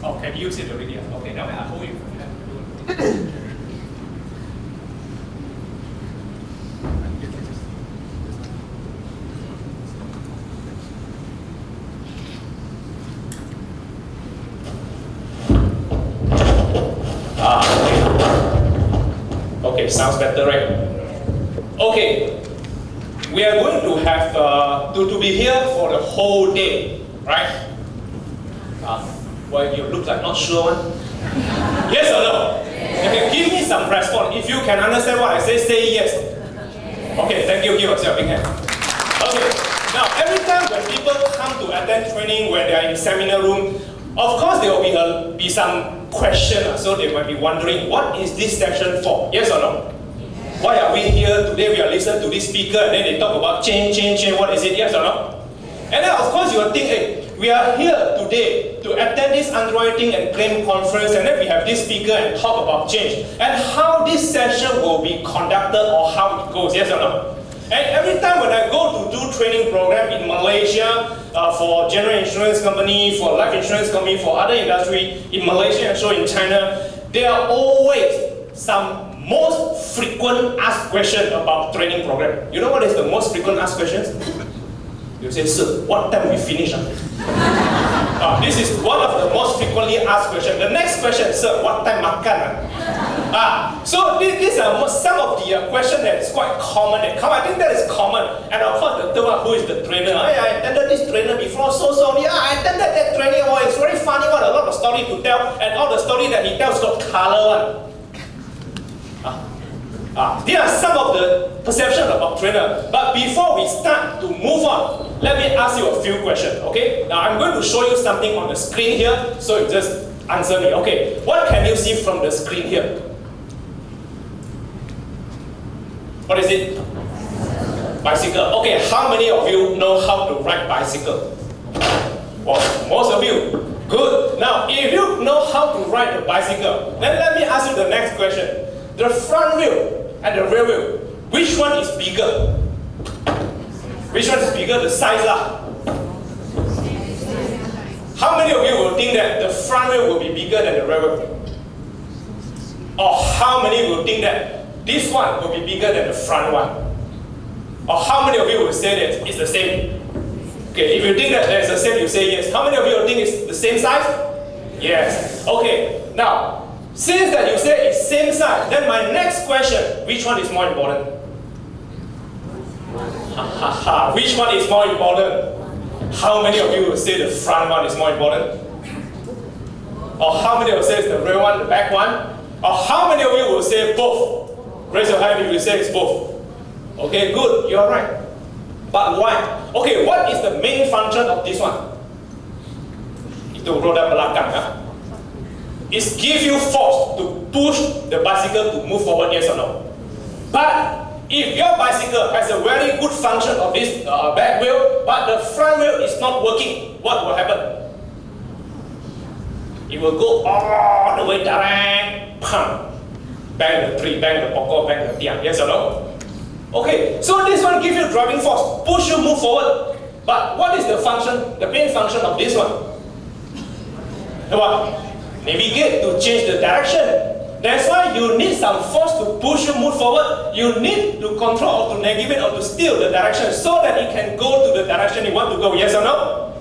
Oh, can you use it already? Okay, now I'll hold it for that. Okay, sounds better, right? Okay, we are going to have to be here for the whole day, right? Well, you look like not sure one. Yes or no? Okay, give me some response. If you can understand what I say yes. Okay, thank you. Give yourself a big hand. Okay, now every time when people come to attend training, when they are in seminar room, of course there will be some question, so they might be wondering, what is this session for? Yes or no? Why are we here today? We are listening to this speaker and then they talk about change. What is it? Yes or no? And then of course you will think, hey, we are here today to attend this underwriting and claim conference, and then we have this speaker and talk about change and how this session will be conducted or how it goes. Yes or no? And every time when I go to do training program in Malaysia, for general insurance company, for life insurance company, for other industry in Malaysia and so in China, there are always some most frequent asked question about training program. You know what is the most frequent asked questions? You say, sir, what time we finish? This is one of the most frequently asked questions. The next question, sir, what time makan? So these are some of the questions that is quite common. I think that is common. And of course, the third one, who is the trainer? I attended this trainer before, so I attended that training. Oh, it's very funny, a lot of story to tell, and all the story that he tells got color one. There are some of the perception about trainer. But before we start to move on, let me ask you a few questions, okay? Now I'm going to show you something on the screen here, so you just answer me. Okay, what can you see from the screen here? What is it? Bicycle. Okay, how many of you know how to ride bicycle? Well, most of you. Good. Now, if you know how to ride a bicycle, then let me ask you the next question. The front wheel and the rear wheel, which one is bigger? Which one is bigger? The size lah. How many of you will think that the front wheel will be bigger than the rear wheel? Or how many will think that this one will be bigger than the front one? Or how many of you will say that it's the same? Okay, if you think that it's the same, you say yes. How many of you will think it's the same size? Yes. Okay, now, since that you say it's same size, then my next question, which one is more important? Which one is more important? How many of you will say the front one is more important? Or how many will say it's the rear one, the back one? Or how many of you will say both? Raise your hand if you say it's both. Okay, good, you're right. But why? Okay, what is the main function of this one? Itu roda belakang. It's give you force to push the bicycle to move forward, yes or no? But if your bicycle has a very good function of this back wheel, but the front wheel is not working, what will happen? It will go all the way direct, pam, bang the tree, bang the pokok, bang the tiang, yes or no? Okay, so this one gives you driving force, push you move forward. But what is the function, the main function of this one? What? Navigate, to change the direction. That's why you need some force to push you move forward. You need to control or to navigate or to steer the direction so that it can go to the direction you want to go, yes or no?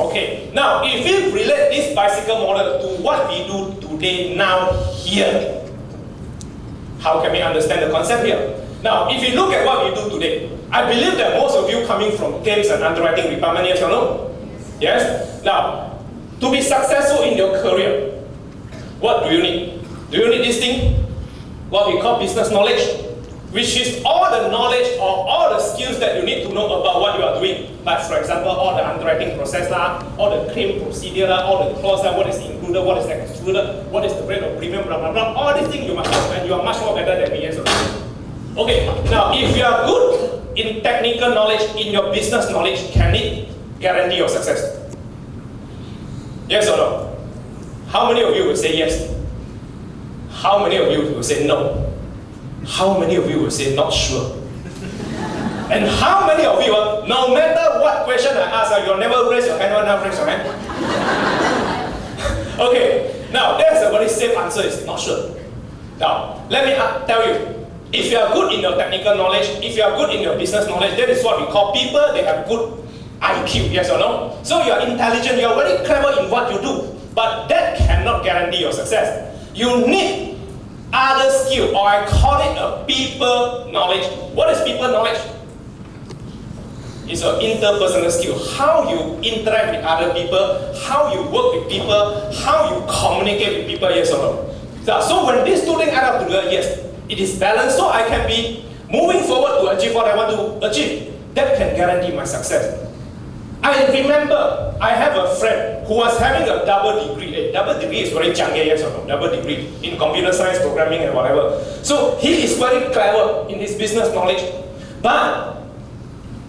Okay, now if we relate this bicycle model to what we do today, now, here, how can we understand the concept here? Now, if you look at what we do today, I believe that most of you coming from claims and underwriting department, yes or no? Yes? Now, to be successful in your career, what do you need? Do you need this thing? What we call business knowledge, which is all the knowledge or all the skills that you need to know about what you are doing. Like for example, all the underwriting process, all the claim procedure, all the clause, what is included, what is excluded, what is the rate of premium, blah blah blah. All these things you must know, and you are much more better than me, yes or no? Okay, now if you are good in technical knowledge, in your business knowledge, can it guarantee your success? Yes or no? How many of you will say yes? How many of you will say no? How many of you will say not sure? And how many of you, no matter what question I ask, you'll never raise your hand or not raise your hand? Okay, now there's a very safe answer, is not sure. Now, let me tell you, if you are good in your technical knowledge, if you are good in your business knowledge, that is what we call people, they have good IQ, yes or no? So you are intelligent, you are very clever in what you do, but that cannot guarantee your success. You need other skill, or I call it a people knowledge. What is people knowledge? It's an interpersonal skill. How you interact with other people, how you work with people, how you communicate with people, yes or no? So when these two things add up together, yes, it is balanced, so I can be moving forward to achieve what I want to achieve. That can guarantee my success. I remember I have a friend who was having a double degree. A double degree is very junky, yes or no? Double degree in computer science, programming, and whatever. So he is very clever in his business knowledge, but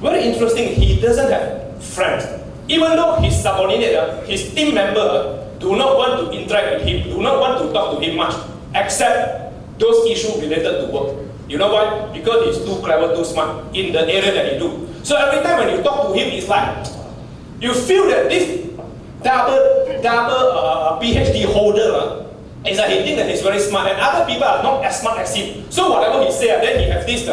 very interesting, he doesn't have friends. Even though his subordinate, his team member, do not want to interact with him, do not want to talk to him much, except those issues related to work. You know why? Because he's too clever, too smart in the area that he do. So every time when you talk to him, it's like, you feel that this double PhD holder, it's like he thinks that he's very smart, and other people are not as smart as him. So whatever he says, then he has this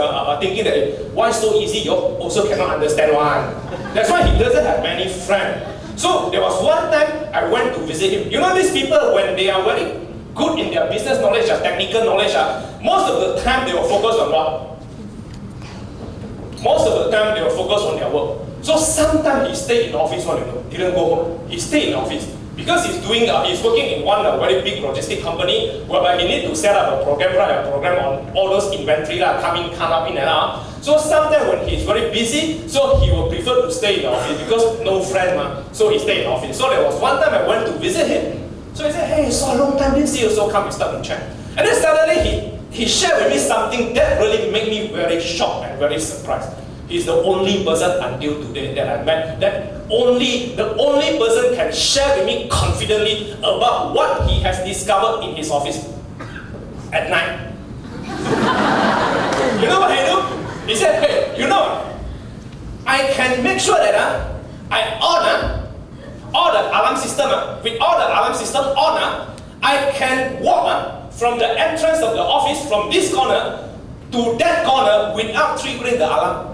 thinking that, why so easy, you also cannot understand why. That's why he doesn't have many friends. So there was one time I went to visit him. You know these people, when they are very good in their business knowledge, technical knowledge, most of the time they will focus on what? Most of the time they will focus on their work. So sometimes he stayed in the office, didn't go home. He stayed in the office. Because he's working in one very big logistic company, whereby he need to set up a program, write a program on all those inventory coming, come up in and out. So sometimes when he's very busy, so he will prefer to stay in the office because no friend, so he stayed in the office. So there was one time I went to visit him. So he said, hey, so a long time didn't see you, so come we start to chat. And then suddenly he shared with me something that really made me very shocked and very surprised. He's the only person until today that I met that the only person can share with me confidently about what he has discovered in his office at night. You know what he do? He said, hey, you know, I can make sure that I on all the alarm system, with all the alarm system on, I can walk from the entrance of the office from this corner to that corner without triggering the alarm.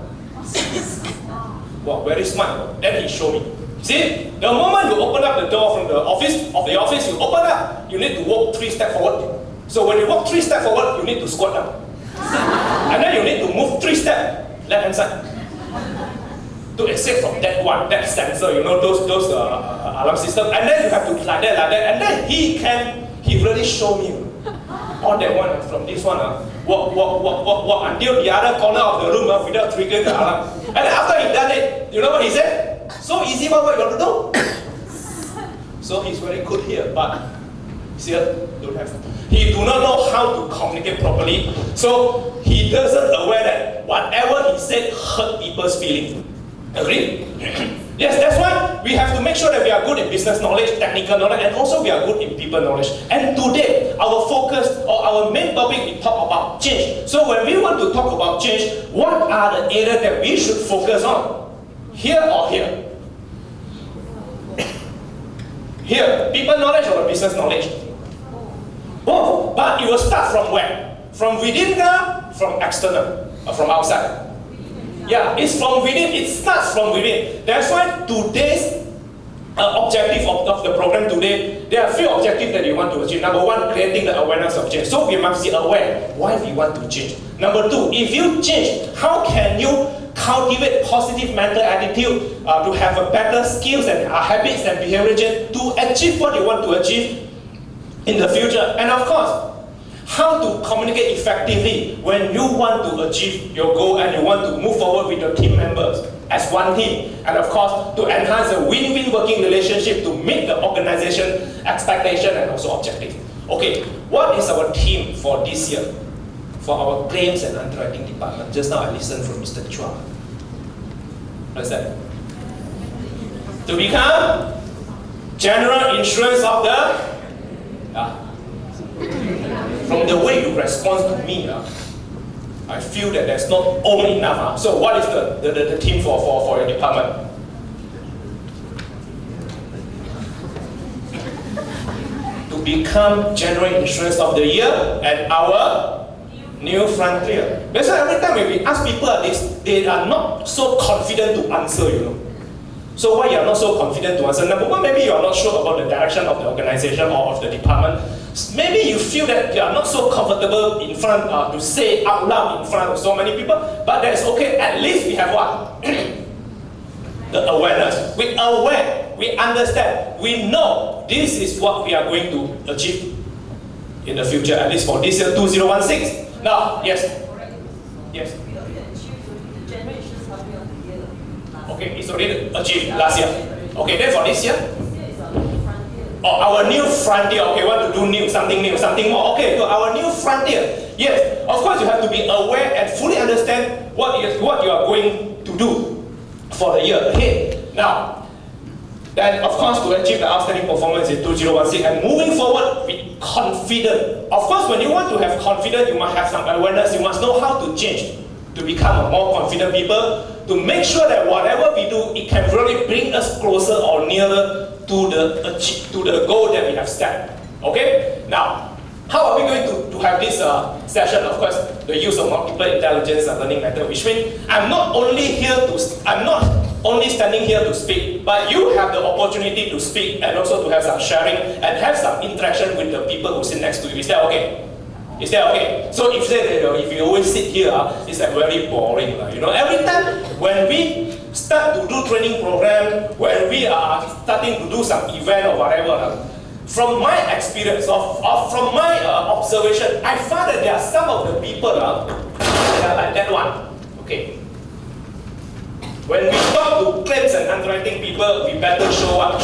Wow, very smart. Then he showed me. See, the moment you open up the door from the office, you open up, you need to walk 3 steps forward. So when you walk 3 steps forward, you need to squat down. And then you need to move 3 steps left hand side. To escape from that sensor, you know, those alarm system. And then you have to like that. And then he really showed me all that one from this one, walk until the other corner of the room without triggering the alarm. And then after he done it, you know what he said? So easy, what you want to do? So he's very good here, but still don't have. He do not know how to communicate properly. So he doesn't aware that whatever he said hurt people's feelings. Agree? Yes, that's why we have to make sure that we are good in business knowledge, technical knowledge, and also we are good in people knowledge. And today, our focus or our main topic, we talk about change. So when we want to talk about change, what are the areas that we should focus on? Here or here? Here, people knowledge or business knowledge? Both, but it will start from where? From within from external, or from outside? Yeah, it's from within, it starts from within. That's why today's objective of the program today, there are a few objectives that you want to achieve. Number one, creating the awareness of change. So we must be aware why we want to change. Number two, if you change, how can you cultivate positive mental attitude to have a better skills and habits and behavior change to achieve what you want to achieve in the future? And of course, how to communicate effectively when you want to achieve your goal and you want to move forward with your team members as one team. And of course, to enhance a win-win working relationship to meet the organization expectation and also objective. Okay, what is our theme for this year? For our claims and underwriting department. Just now I listened from Mr. Chua. What's that? To become general insurance of the from the way you respond to me, I feel that that's not all enough. So what is the theme for your department? become General Insurance of the Year and our New Frontier. That's why every time when we ask people this, they are not so confident to answer, you know. So why you are not so confident to answer? Number one, maybe you are not sure about the direction of the organization or of the department. Maybe you feel that you are not so comfortable in front to say out loud in front of so many people, but that's okay. At least we have what? The awareness. We are aware, we understand, we know this is what we are going to achieve in the future, at least for this year 2016. Now, yes. Yes. Okay, it's already achieved last year. Okay, then for this year? Oh, our new frontier. Okay, want to do new, something more. Okay, so our new frontier. Yes, of course you have to be aware and fully understand what you are going to do for the year ahead. Now, then of course to achieve the outstanding performance in 2016 and moving forward with confidence. Of course, when you want to have confidence, you must have some awareness. You must know how to change to become a more confident people, to make sure that whatever we do, it can really bring us closer or nearer to the goal that we have set. Okay? Now, how are we going to have this session? Of course, the use of multiple intelligence learning method, which means I'm not only standing here to speak, but you have the opportunity to speak and also to have some sharing and have some interaction with the people who sit next to you. Is that okay? Is that okay? So if you always sit here, it's like very boring. You know, every time when we start to do training program, when we are starting to do some event or whatever, from my experience or from my observation, I found that there are some of the people that are like that one. Okay. When we talk to claims and underwriting people, we better show up.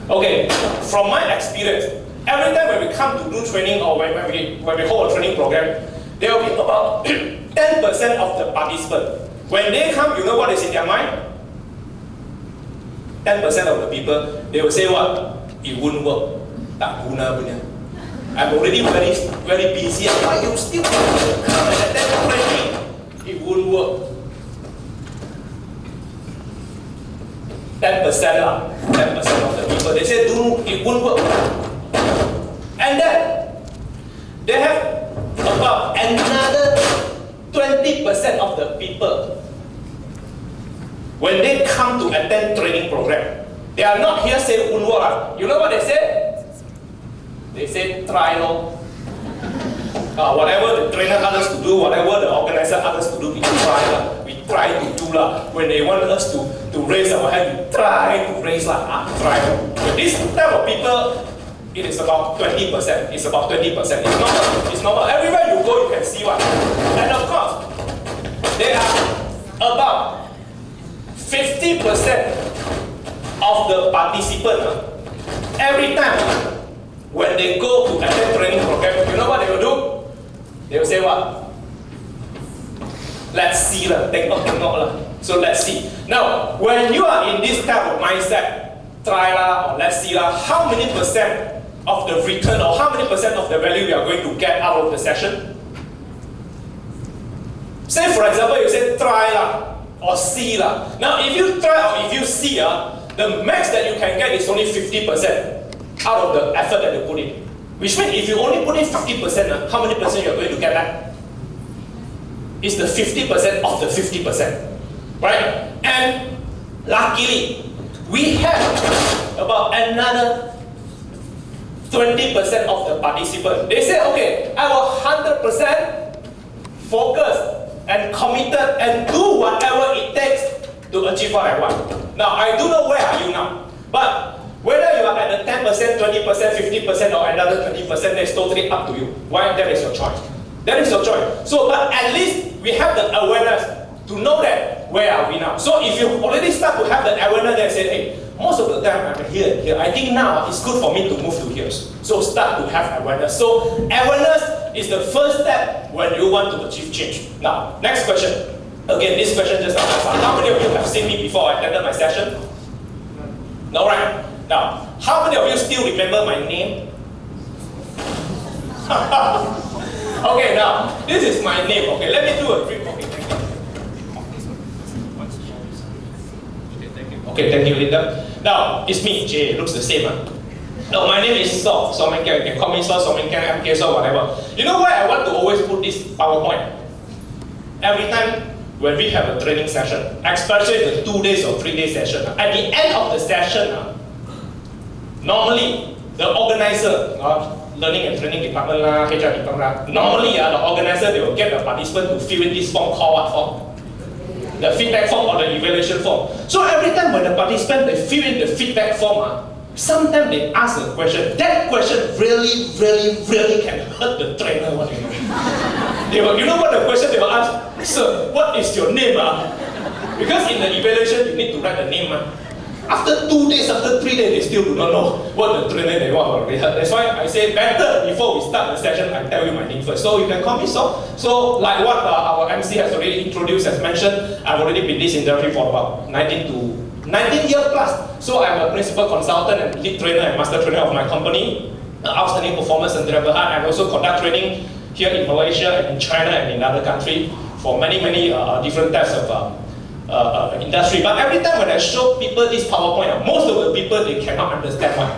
Okay, from my experience, every time when we come to do training or when we hold a training program, there will be about 10% of the participants. When they come, you know what is in their mind? 10% of the people, they will say what? It won't work. Tak guna punya. I'm already very busy. Why you still come and attend training? It won't work. 10% lah. 10% of the people, they say it won't work. And then they have about another 20% of the people. When they come to attend training program, they are not here saying won't work. You know what they say? They say try lor. Whatever the trainer asks us to do, whatever the organizer asks us to do, we try lah. We try to do lah. When they want us to raise our hand, we try to raise lah. Try. But this type of people, it is about 20%. It's about 20%. It's normal. Everywhere you go, you can see what. And of course, there are about 50% of the participants. Every time when they go to attend training program, you know what they will do? They will say what? Let's see lah, tengok lah. So let's see. Now, when you are in this type of mindset, try lah or let's see lah, how many percent of the return or how many percent of the value you are going to get out of the session? Say for example, you say try lah or see lah. Now, if you try or if you see the max that you can get is only 50% out of the effort that you put in. Which means if you only put in 50%, how many percent you are going to get back? It's the 50% of the 50%, right? And luckily, we have about another 20% of the participants. They say, okay, I will 100% focus and committed and do whatever it takes to achieve what I want. Now, I don't know where are you now, but whether you are at the 10%, 20%, 50% or another 20%, that's totally up to you. Why? That is your choice. That is your choice. So, but at least we have the awareness to know that where are we now. So if you already start to have the awareness that say, hey, most of the time I'm here and here. I think now it's good for me to move to here. So start to have awareness. So awareness is the first step when you want to achieve change. Now, next question. Again, this question just asked. How many of you have seen me before I attended my session? No, right? Now, how many of you still remember my name? Okay, now, this is my name. Okay, let me do a brief. Okay, thank you. Okay, thank you, Linda. Now, it's me, Jay, looks the same. No, my name is Saw, so you can call me Saw, so you can MK, so whatever. You know why I want to always put this PowerPoint? Every time when we have a training session, especially the 2 days or 3 day session, at the end of the session, normally the organizer, learning and training department, HR department, normally the organizer, they will get the participant to fill in this form called what form? The feedback form or the evaluation form. So every time when the participant, they fill in the feedback form, sometimes they ask a question. That question really can hurt the trainer. What you know? You know what the question they will ask? Sir, what is your name? Because in the evaluation, you need to write the name. After 2 days, after 3 days, they still do not know what the trainer they want already. That's why I say better before we start the session, I tell you my name first. So you can call me So. So like what our MC has already introduced, as mentioned, I've already been in this industry for about 19 years plus. So I'm a principal consultant and lead trainer and master trainer of my company, Outstanding Performance Sdn Bhd, and also conduct training here in Malaysia and in China and in other countries for many different types of industry. But every time when I show people this PowerPoint, most of the people, they cannot understand why.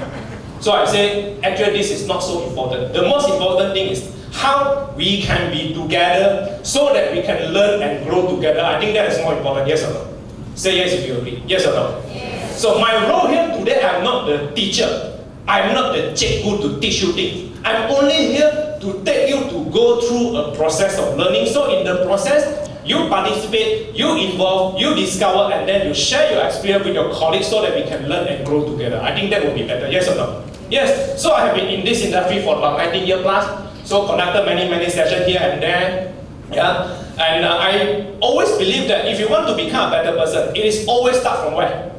So I say, actually this is not so important. The most important thing is how we can be together so that we can learn and grow together. I think that is more important, yes or no? Say yes if you agree, yes or no? Yes. So my role here today, I'm not the teacher. I'm not the cikgu to teach you things. I'm only here to take you to go through a process of learning. So in the process, you participate, you involve, you discover, and then you share your experience with your colleagues so that we can learn and grow together. I think that would be better, yes or no? Yes. So I have been in this industry for about 19 years plus, so conducted many sessions here and there. Yeah. And I always believe that if you want to become a better person, it is always start from where?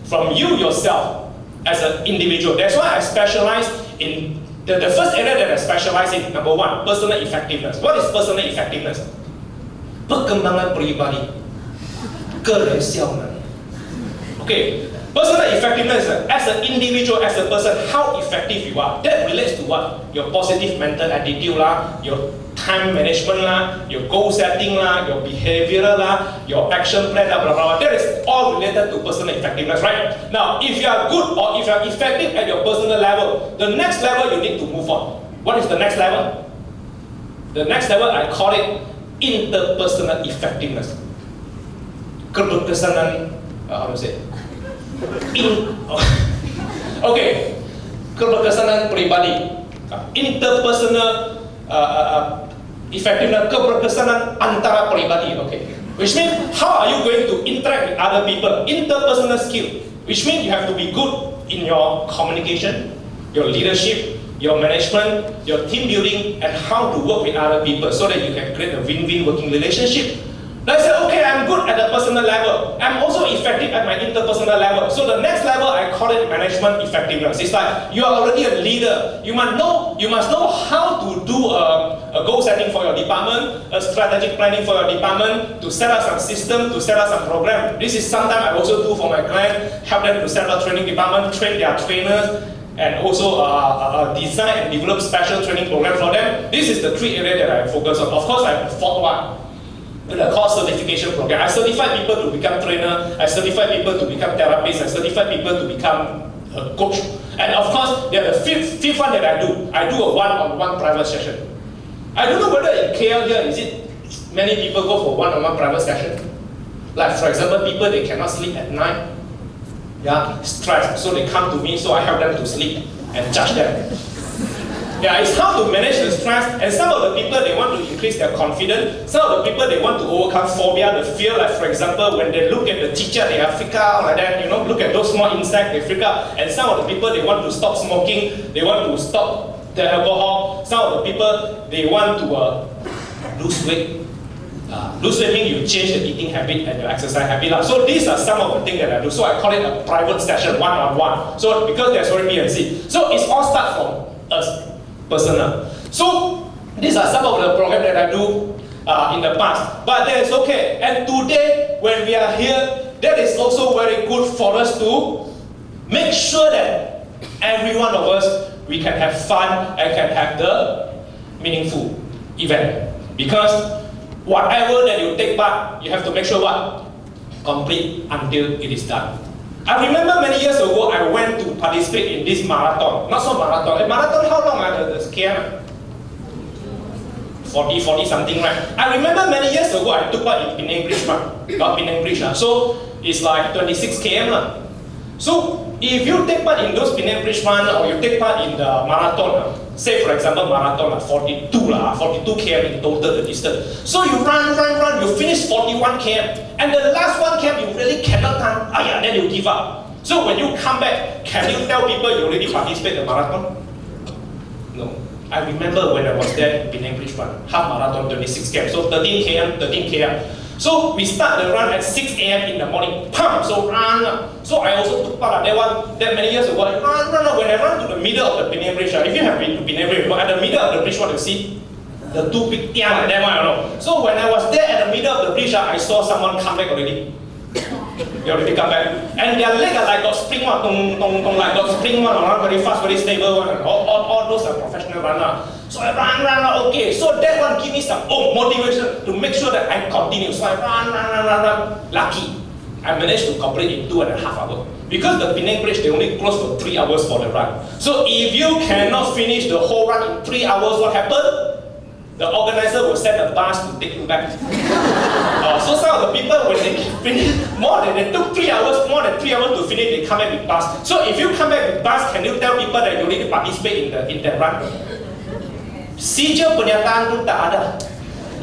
From you yourself as an individual. That's why I specialize in the first area that I specialize in, number one, personal effectiveness. What is personal effectiveness? Perkembangan pribadi, 个人效能. Okay, personal effectiveness, as an individual, as a person, how effective you are. That relates to what? Your positive mental attitude, your time management, your goal setting, your behavior, your action plan, blah, blah, blah. That is all related to personal effectiveness, right? Now, if you are good or if you are effective at your personal level, the next level you need to move on. What is the next level? The next level, I call it interpersonal effectiveness. Keberkesanan, how to say? Okay, keberkesanan pribadi. Interpersonal effectiveness, keberkesanan antara pribadi. Okay, which means how are you going to interact with other people? Interpersonal skill, which means you have to be good in your communication, your leadership, your management, your team building, and how to work with other people so that you can create a win-win working relationship. Now I say, okay, I'm good at the personal level. I'm also effective at my interpersonal level. So the next level, I call it management effectiveness. It's like you are already a leader. You must know how to do a goal setting for your department, a strategic planning for your department, to set up some system, to set up some program. This is sometimes I also do for my client, help them to set up training department, train their trainers, and also design and develop special training program for them. This is the 3 areas that I focus on. Of course, I have a 4th one, with a course certification program. I certify people to become trainer, I certify people to become therapists, I certify people to become a coach. And of course, there are the 5th one that I do. I do a one-on-one private session. I don't know whether in KL here, is it many people go for one-on-one private session? Like for example, people, they cannot sleep at night. Yeah, stressed, so they come to me, so I help them to sleep and judge them. Yeah, it's how to manage the stress, and some of the people, they want to increase their confidence. Some of the people, they want to overcome phobia, the fear, like for example, when they look at the teacher, they have freak out like that, look at those small insects, they freak out. And some of the people, they want to stop smoking, they want to stop the alcohol. Some of the people, they want to lose weight. Lose weight means you change the eating habit and your exercise habit. So these are some of the things that I do. So I call it a private session, one-on-one. So because there's already B and C. So it's all start from us, personal. So these are some of the programs that I do in the past. But that is okay. And today, when we are here, that is also very good for us to make sure that every one of us, we can have fun and can have the meaningful event. Because whatever that you take part, you have to make sure what? Complete until it is done. I remember many years ago, I went to participate in this marathon. Not so marathon. A marathon, how long are the km? 40 something, right? I remember many years ago, I took part in Penang Bridge run. Not Penang Bridge. So it's like 26 km. So if you take part in those Penang Bridge run or you take part in the marathon, say for example marathon 42 km in total the distance. So you run, you finish 41 km, and the last 1 km you really cannot run. Then you give up. So when you come back, can you tell people you already participated in the marathon? No. I remember when I was there in Penang Bridge run, half marathon 26 km, so 13 km. So we start the run at 6 a.m. in the morning. So run. So I also took part of that one that many years ago. I run. When I run to the middle of the Penang Bridge, if you have been to Penang Bridge, at the middle of the bridge, what you see? The two big tiang like that one, you know. So when I was there at the middle of the bridge, I saw someone come back already. They already come back. And their leg are like got spring one, like got spring one, very fast, very stable one. All those are professional runners. So I run, okay. So that one give me some motivation to make sure that I continue. So I run. Lucky, I managed to complete in 2.5 hours. Because the Penang Bridge, they only close for 3 hours for the run. So if you cannot finish the whole run in 3 hours, what happened? The organizer will send a bus to take you back. So some of the people, when they finish they took 3 hours, more than 3 hours to finish, they come back with bus. So if you come back with bus, can you tell people that you already participate in that run? Sijil pernyataan tu tak ada.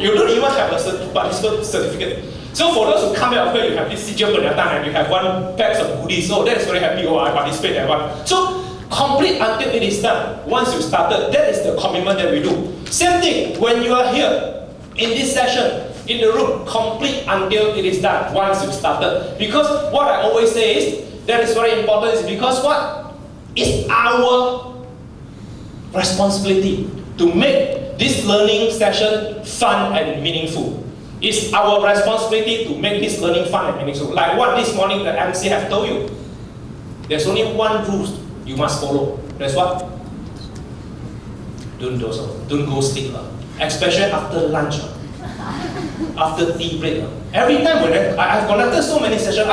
You don't even have a participant certificate. So for those who come back, you have this sijil pernyataan and you have one pack of goodies. So that's very happy. I participate in that one. So complete until it is done. Once you started, that is the commitment that we do. Same thing when you are here in this session, in the room, complete until it is done. Once you started, because what I always say is that is very important. Is because what is our responsibility to make this learning session fun and meaningful. It's our responsibility to make this learning fun and meaningful. Like what this morning the MC have told you. There's only one rule you must follow. That's what? Don't go sleep. Especially after lunch. After tea break. Every time when I've conducted so many sessions,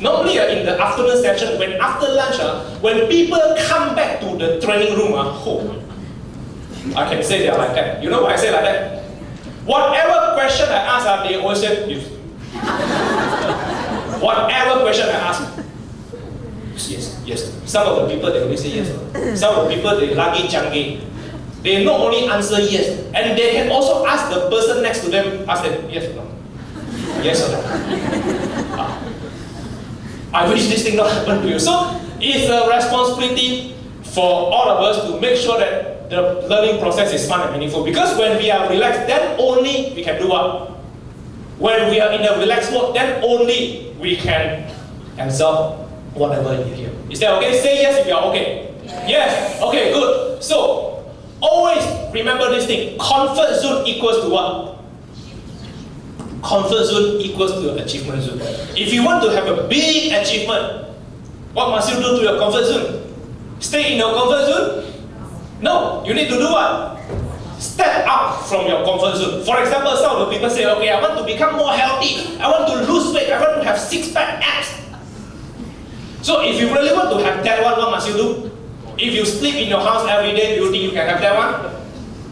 normally in the afternoon session, when after lunch, when people come back to the training room, I can say they are like that. You know why I say like that? Whatever question I ask, they always say, yes. Whatever question I ask, yes. Some of the people, they always say yes. Some of the people, they lagi canggih. They not only answer yes, and they can also ask the person next to them, ask them, yes or no? Yes or no? I wish this thing not happen to you. So, it's a responsibility for all of us to make sure that the learning process is fun and meaningful. Because when we are relaxed, then only we can do what? When we are in a relaxed mode, then only we can absorb whatever you hear. Is that okay? Say yes if you are okay. Yes. Okay, good. So, always remember this thing. Comfort zone equals to what? Comfort zone equals to achievement zone. If you want to have a big achievement, what must you do to your comfort zone? Stay in your comfort zone? No, you need to do what? Step up from your comfort zone. For example, some of the people say, okay, I want to become more healthy. I want to lose weight. I want to have six-pack abs. So if you really want to have that one, what must you do? If you sleep in your house every day, do you think you can have that one?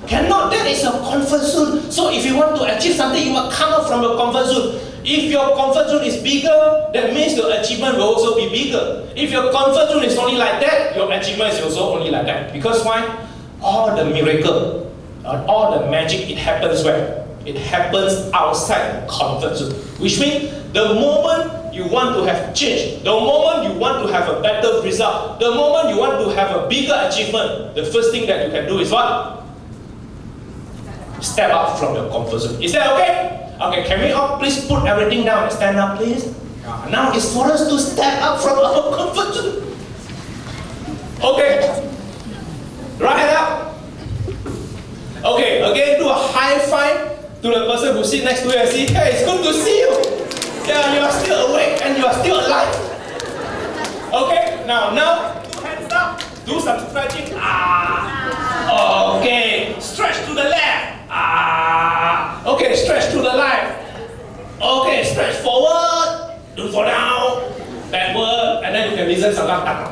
Cannot. That is a comfort zone. So if you want to achieve something, you must come out from your comfort zone. If your comfort zone is bigger, that means your achievement will also be bigger. If your comfort zone is only like that, your achievement is also only like that. Because why? All the miracle, all the magic, it happens where? It happens outside the comfort zone. Which means the moment you want to have change, the moment you want to have a better result, the moment you want to have a bigger achievement, the first thing that you can do is what? Step up from your comfort zone. Is that okay? Okay, can we all please put everything down and stand up, please? Now it's for us to step up from our comfort zone. Okay. Right up. Okay, again, do a high five to the person who sits next to you and say, hey, it's good to see you. Yeah, you are still awake and you are still alive. Okay, now, hands up. Do some stretching. Okay, stretch to the left. Okay, stretch to the left. Okay, stretch forward. Do for down. Backward. And then you can listen sometimes.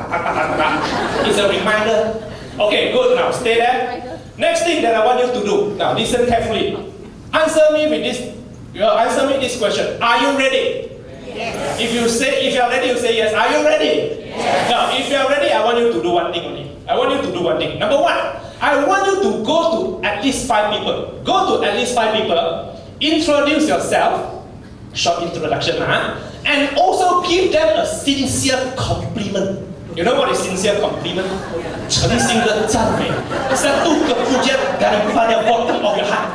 It's a reminder. Okay, good. Now stay there. Next thing that I want you to do. Now listen carefully. Answer me this question. Are you ready? Yes. If you are ready, you say yes. Are you ready? Yes. Now, if you are ready, I want you to do one thing only. I want you to do one thing. Number one, I want you to go to at least 5 people. Go to at least 5 people. Introduce yourself. Short introduction, and also give them a sincere compliment. You know what is sincere compliment? 诚心的赞美，satu kepujian daripada bottom of your heart.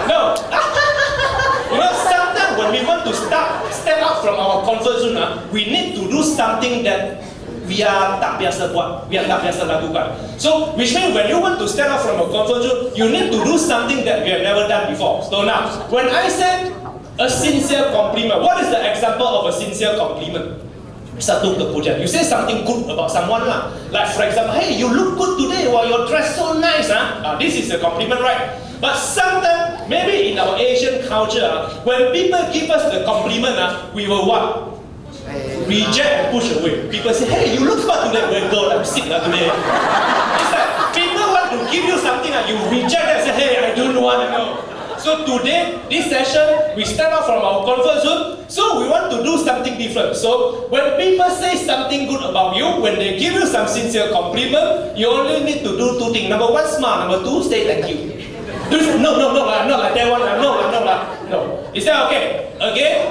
No. You know, sometimes when we want to step out from our comfort zone, we need to do something that we are tak biasa buat, we are tak biasa lakukan. So, which means when you want to step out from a comfort zone, you need to do something that you have never done before. So now, when I said a sincere compliment, what is the example of a sincere compliment? Satu kepujian. You say something good about someone lah. Like for example, hey, you look good today. Wow, your dress so nice, this is a compliment, right? But sometimes, maybe in our Asian culture, when people give us the compliment, we will what? Reject and push away. People say, hey, you look smart today. Well, girl, I'm sick today. It's like people want to give you something and you reject and say, hey, I don't want to know. So today, this session, we step out from our comfort zone, so we want to do something different. So when people say something good about you, when they give you some sincere compliment, you only need to do 2 things. Number 1, smile. Number 2, say thank you. No, not like that one. No. Is that okay? Again,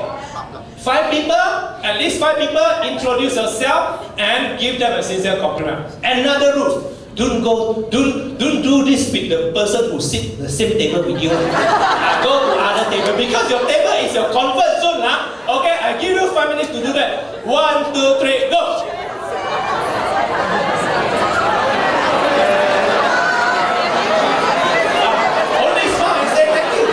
5 people, at least 5 people, introduce yourself and give them a sincere compliment. Another rule. Don't do this with the person who sits the same table with you. Go to other table because your table is your comfort zone. Okay, I give you 5 minutes to do that. 1, 2, 3, go. Only smile and say thank you.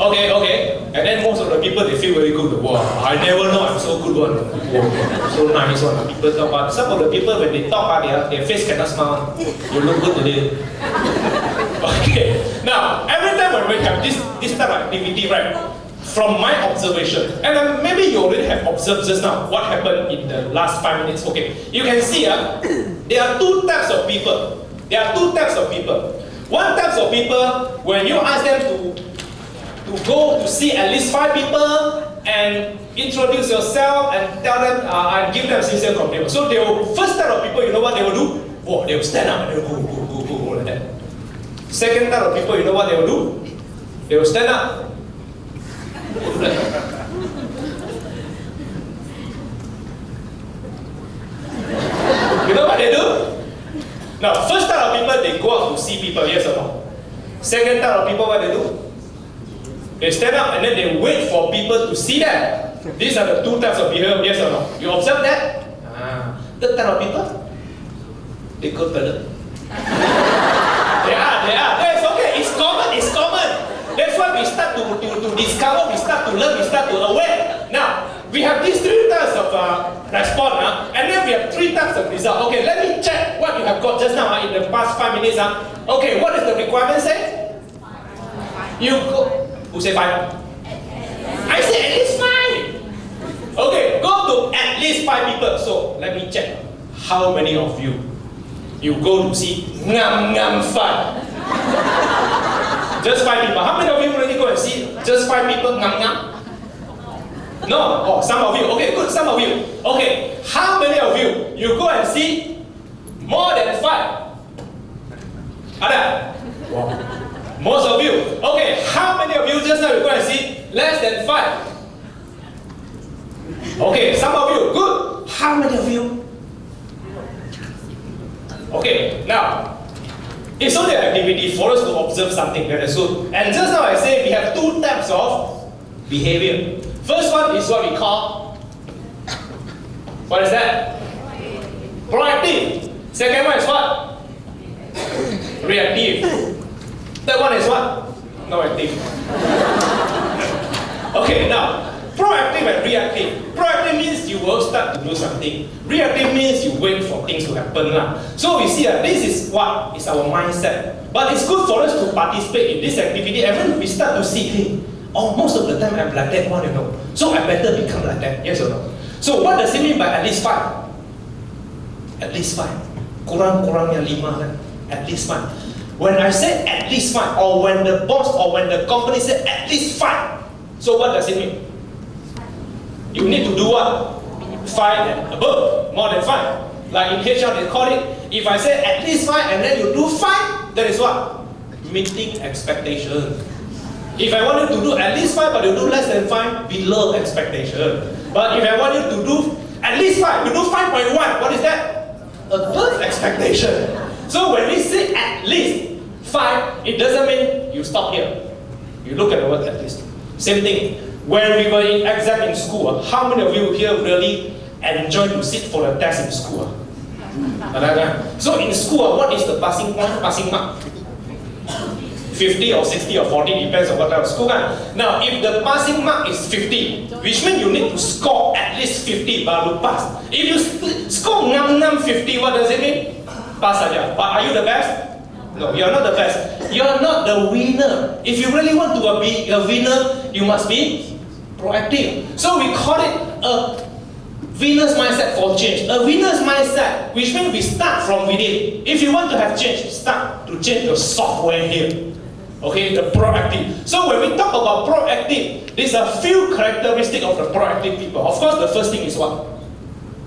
Okay. And then most of the people, they feel very good. Wow, I never know I'm so good one. Wow, so nice one. People talk about. Some of the people, when they talk, their face cannot smile. You look good today. Okay. Now, every time when we have this type of activity, right? From my observation, and then maybe you already have observed just now what happened in the last 5 minutes. Okay, you can see there are two types of people. One type of people, when you ask them to go to see at least 5 people and introduce yourself and tell them and give them sincere compliment. So they will, first type of people, you know what they will do? Oh, they will stand up and they will go like that. Second type of people, you know what they will do? They will stand up. You know what they do? Now, first type of people, they go out to see people, yes or no? Second type of people, what they do? They stand up and then they wait for people to see them. These are the two types of behavior, yes or no? You observe that? Third type of people, they go to the They are. That's okay, it's common. That's why we start to discover, we start to learn, we start to aware. Now, we have these 3 types of response, and then we have 3 types of result. Okay, let me check what you have got just now in the past 5 minutes. Okay, what does the requirement say? You go. Who say 5? I say at least 5. Okay, go to at least 5 people. So let me check. How many of you go to see ngam fun? Just 5 people. How many of you already go and see just 5 people ngam? No? Oh, some of you. Okay, good, some of you. Okay, how many of you go and see more than 5? Ada? Wow. Most of you. Okay, how many of you just now you go and see less than 5? Okay, some of you. Good. How many of you? Okay, now, it's only an activity for us to observe something that is good. And just now I say we have 2 types of behavior. First one is what we call, what is that? Proactive. Second one is what? Reactive. Third one is what? No active. Okay, now, proactive and reactive. Proactive means you will start to do something. Reactive means you wait for things to happen. So we see this is what is our mindset. But it's good for us to participate in this activity. And when we start to see, hey, most of the time I'm like that one, so I better become like that, yes or no? So what does it mean by at least 5? At least 5. Kurang-kurangnya 5 kan? At least 5. When I say at least 5, or when the boss or when the company say at least 5, so what does it mean? You need to do what? 5 and above, more than 5. Like in HR they call it, if I say at least 5 and then you do 5, that is what? Meeting expectation. If I want you to do at least 5 but you do less than 5, below expectation. But if I want you to do at least 5, you do 5.1, what is that? Above expectation. So when we say at least 5, it doesn't mean you stop here. You look at the word at least. Same thing. When we were in exam in school, how many of you here really enjoy to sit for a test in school? So in school, what is the passing point, passing mark? 50 or 60 or 40, depends on what type of school. Now, if the passing mark is 50, which means you need to score at least 50 baru pass. If you score 50, what does it mean? Pass aja. But are you the best? No, you are not the best. You are not the winner. If you really want to be a winner, you must be proactive. So we call it a winner's mindset for change. A winner's mindset, which means we start from within. If you want to have change, start to change your software here. Okay, the proactive. So when we talk about proactive, there's a few characteristics of the proactive people. Of course, the first thing is what?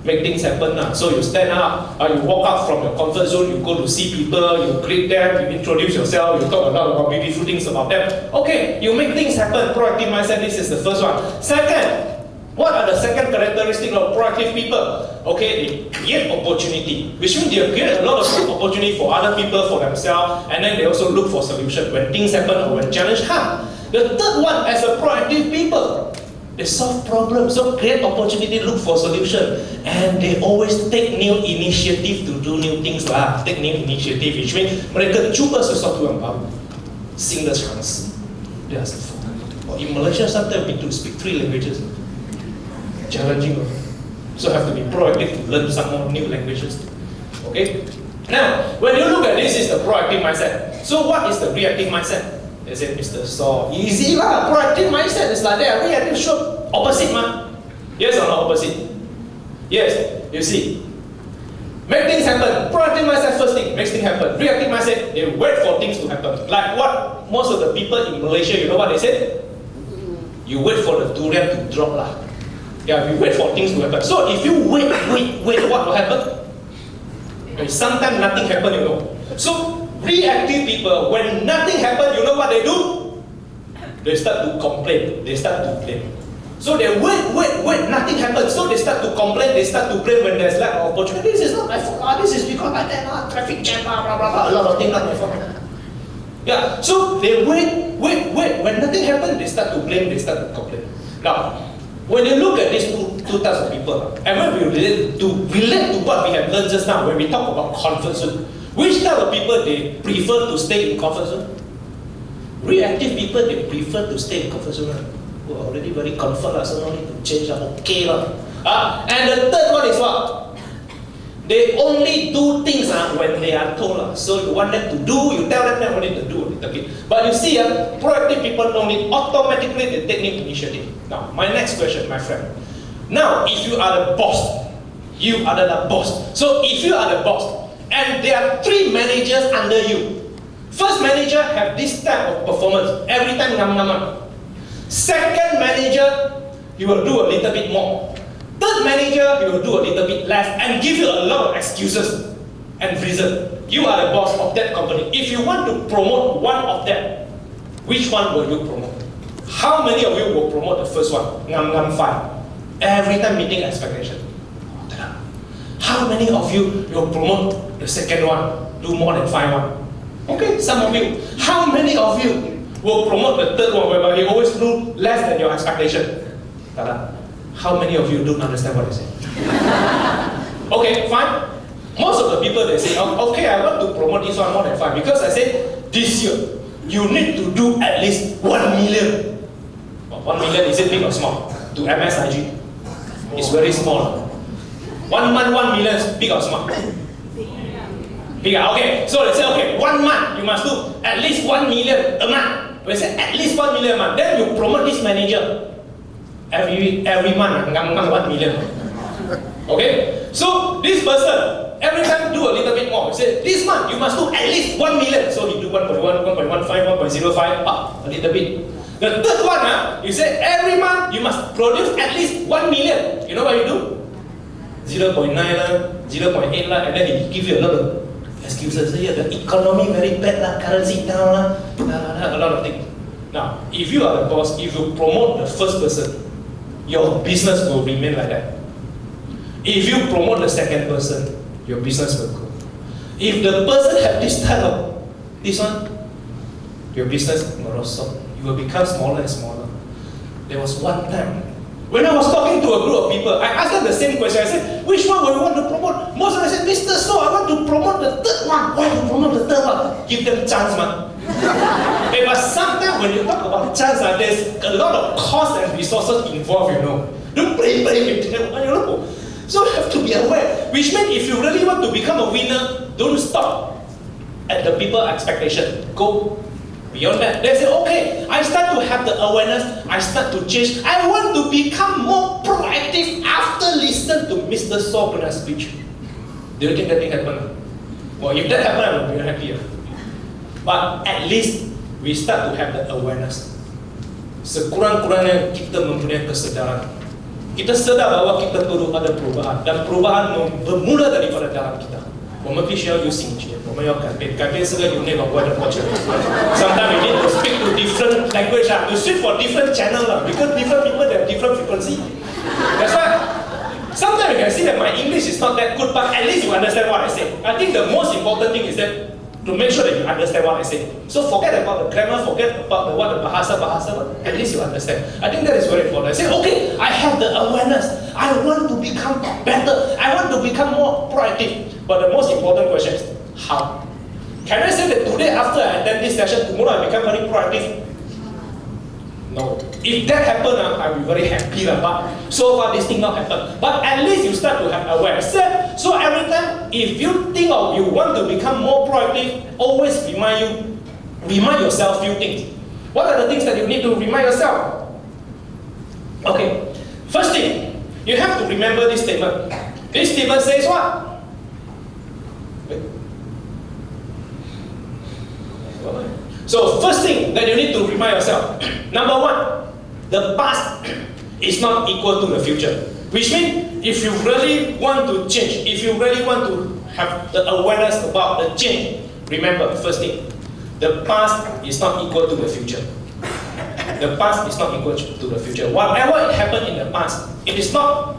Make things happen. So you stand up, you walk out from your comfort zone, you go to see people, you greet them, you introduce yourself, you talk a lot about beautiful things about them. Okay, you make things happen. Proactive mindset, this is the first one. Second, what are the second characteristics of proactive people? Okay, they create opportunity, which means they create a lot of opportunity for other people, for themselves, and then they also look for solutions when things happen or when challenge come. The third one, as a proactive people, they solve problems, so create opportunity, look for solution, and they always take new initiative to do new things lah. Take new initiative, which means mereka cuba sesuatu yang baru, 新的尝试，这样是 But in Malaysia, sometimes we need to speak 3 languages. Challenging. So have to be proactive to learn some more new languages. Okay? Now, when you look at this, is the proactive mindset. So what is the reactive mindset? They say, Mr. Saw, easy lah. Proactive mindset is like that. Reactive show opposite ma. Yes or not opposite? Yes. You see. Make things happen. Proactive mindset first thing, makes things happen. Reactive mindset, they wait for things to happen. Like what most of the people in Malaysia, you know what they say? You wait for the durian to drop lah. Yeah, you wait for things to happen. So if you wait, what will happen? Sometimes nothing happen, you know. So reactive people, when nothing happen, you know what they do? They start to complain. They start to blame. So they wait, nothing happens. So they start to complain, they start to blame when there's lack of opportunity. This is not my fault. This is because like that, traffic jam, blah, blah, blah, a lot of things not my fault. Yeah, so they wait. When nothing happens, they start to blame, they start to complain. Now, when you look at these two types of people, and when we relate to what we have learned just now, when we talk about comfort zone, which type of people they prefer to stay in comfort zone? Reactive people, they prefer to stay in comfort zone. We're already very comfort, so no need to change, okay. And the third one is what? They only do things when they are told. So you want them to do, you tell them they need to do a little bit. But you see, proactive people don't need, automatically they take initiative. Now, my next question, my friend. Now, if you are the boss, you are the boss. So if you are the boss, and there are 3 managers under you. First manager have this type of performance, every time ngam-ngaman. Second manager, he will do a little bit more. Third manager, he will do a little bit less and give you a lot of excuses and reasons. You are the boss of that company. If you want to promote one of them, which one will you promote? How many of you will promote the first one? Ngam 5. Every time meeting expectation. How many of you will promote the second one? Do more than 5 one. Okay, some of you. How many of you will promote the third one whereby you always do less than your expectation? How many of you don't understand what I say? Okay, fine. Most of the people they say, okay, I want to promote this one more than 5 because I said this year you need to do at least 1 million. 1 million, is it big or small? To MSIG, it's very small. 1 month, 1 million is big or small? Big. Okay, so they say, okay, 1 month you must do at least 1 million a month. When say at least 1 million a month, then you promote this manager every month, 1 million. Okay, so this person every time do a little bit more. Say this month you must do at least 1 million. So he do 1.1, 1.15, 1.05, up a little bit. The third one, you say every month you must produce at least 1 million. You know what you do? 0.9 lah, 0.8 lah, and then he give you a lot of excuses. Yeah, the economy very bad lah, currency down lah, a lot of things. Now, if you are the boss, if you promote the first person, your business will remain like that. If you promote the second person, your business will grow. If the person have this type of this one, your business will also, you will become smaller and smaller. There was one time when I was talking to a group of people, I asked them the same question. I said, which one will you want to promote? Most of them said, Mr. So, I want to promote the third one. Why you promote the third one? Give them chance, man. Hey, but sometimes when you talk about chance, there's a lot of cost and resources involved, you know. Don't play with them, you know. So you have to be aware. Which means if you really want to become a winner, don't stop at the people's expectation. Go beyond that. They say, okay, I start to have the awareness, I start to change. I want to become more proactive after listening to Mr. So's speech. Do you think that thing happen? Well, if that happen, I will be happier. But at least we start to have the awareness. Sekurang-kurangnya kita mempunyai kesedaran. Kita sedar bahwa kita perlu ada perubahan, dan perubahan bermula daripada dalam kita. 我们必须要有醒觉，我们要改变，改变是个有内容外的过程。Sometimes we need to speak to different language, to switch for different channel, because different people they have different frequency. That's why sometimes you can see that my English is not that good, but at least you understand what I say. I think the most important thing is that to make sure that you understand what I say. So forget about the grammar, forget about the bahasa, at least you understand. I think that is very important. I say, okay, I have the awareness. I want to become better. I want to become more proactive. But the most important question is, how? Can I say that today after I attend this session, tomorrow I become very proactive? No. If that happen, I'll be very happy. But so far, this thing not happen. But at least you start to have awareness. So every time, if you think of you want to become more proactive, always remind yourself few things. What are the things that you need to remind yourself? Okay. First thing, you have to remember this statement. This statement says what? So first thing that you need to remind yourself, number one, the past is not equal to the future. Which means if you really want to change, if you really want to have the awareness about the change, remember first thing, the past is not equal to the future. The past is not equal to the future. Whatever happened in the past, it is not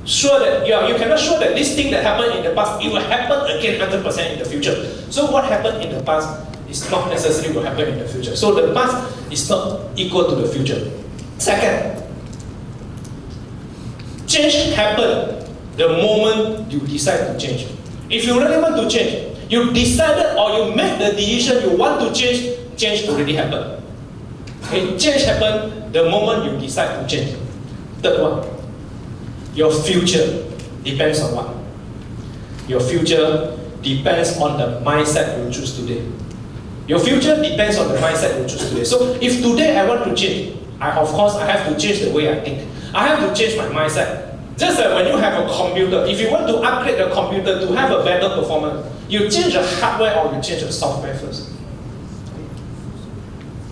sure that you cannot sure that this thing that happened in the past, it will happen again 100% in the future. So what happened in the past is not necessarily will happen in the future. So the past is not equal to the future. Second, change happens the moment you decide to change. If you really want to change, you decided or you make the decision you want to change, change already happened. Okay? Change happens the moment you decide to change. Third one, your future depends on what? Your future depends on the mindset you choose today. Your future depends on the mindset you choose today. So if today I want to change, of course I have to change the way I think. I have to change my mindset. Just like when you have a computer, if you want to upgrade the computer to have a better performance, you change the hardware or you change the software first.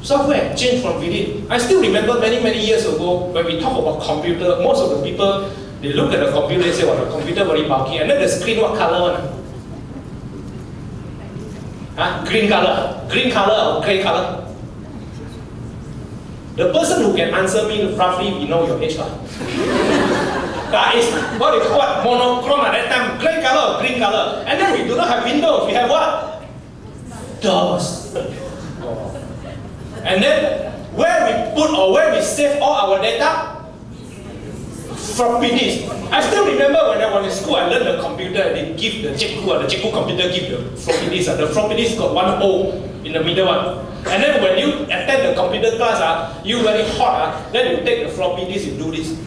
Software change from within. I still remember many years ago when we talk about computer, most of the people, they look at the computer and say, well, the computer very bulky, and then the screen what color one? Green color or grey color? The person who can answer me roughly, we know your age. That is what they call what? Monochrome at that time, grey color or green color. And then we do not have windows, we have what? Doors. And then where we put or where we save all our data? Floppy disk. I still remember when I was in school, I learned the computer and they give the Cikgu computer give the floppy disk. The floppy disk got one hole in the middle one. And then when you attend the computer class, you very hot, then you take the floppy disk, you do this.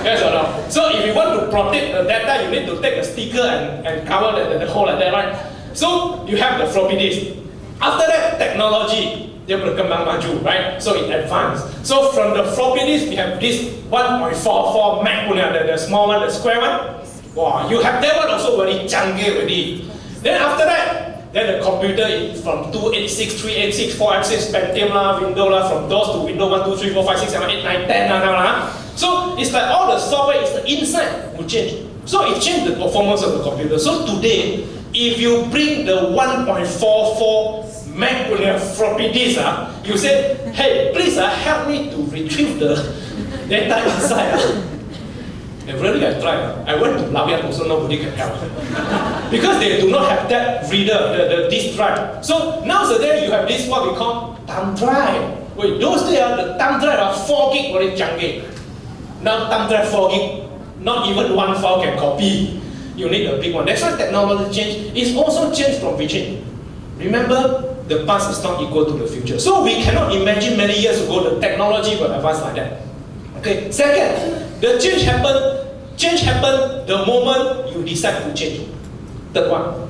Yes or no? So if you want to protect the data, you need to take a sticker and cover the hole like that, right? So you have the floppy disk. After that, technology, dia berkembang maju, right? So it advanced. So from the floppy disk, we have this 1.44 meg punya, the small one, the square one. Wow, you have that one also very canggih already. Then after that, then the computer is from 286, 386, 486, Pentium lah, Windows lah, from DOS to Windows 1, 2, 3, 4, 5, 6, 7, 8, 9, 10 lah. So it's like all the software is the inside will change. So it changed the performance of the computer. So today, if you bring the 1.44 meg punya floppy disk, you say, hey, please help me to retrieve the data inside. And really I tried. I went to Lawyat also, nobody can help. Because they do not have that reader, the disk drive. So nowadays you have this what we call thumb drive. Wait, those days the thumb drive are 4 gig very canggih. Now thumb drive 4 gig, not even one file can copy. You need a big one. That's why technology change is also changed from within. Remember, the past is not equal to the future. So we cannot imagine many years ago the technology will advance like that. Okay. Second, the change happen the moment you decide to change. Third one,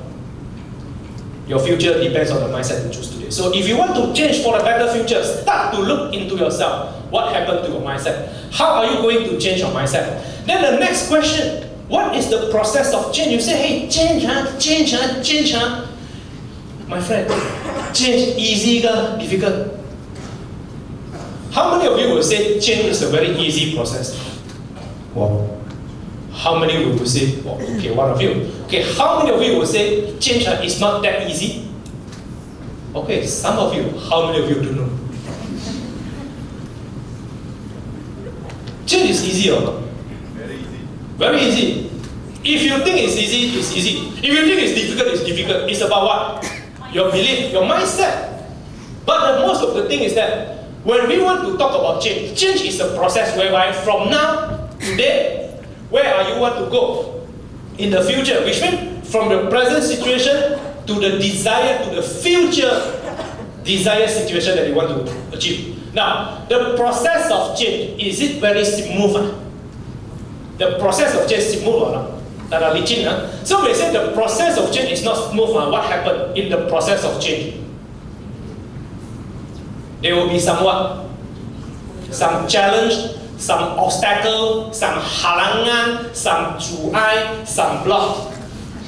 your future depends on the mindset you choose today. So if you want to change for a better future, start to look into yourself. What happened to your mindset? How are you going to change your mindset? Then the next question, what is the process of change? You say, hey, change. My friend, change easy or difficult? How many of you will say change is a very easy process? Wow. How many will say, well, okay, one of you. Okay, how many of you will say change is not that easy? Okay, some of you. How many of you do know? Change is easy or not? Very easy. Very easy. If you think it's easy, it's easy. If you think it's difficult, it's difficult. It's about what? Your belief, your mindset. But most of the thing is that when we want to talk about change, change is a process whereby from now, today, where are you want to go in the future? Which means from the present situation to the desire to the future desired situation that you want to achieve. Now, the process of change, is it very smooth? The process of change is smooth or not? So we say the process of change is not smooth. What happened in the process of change? There will be some what? Some challenge, some obstacle, some halangan, some阻碍, some block.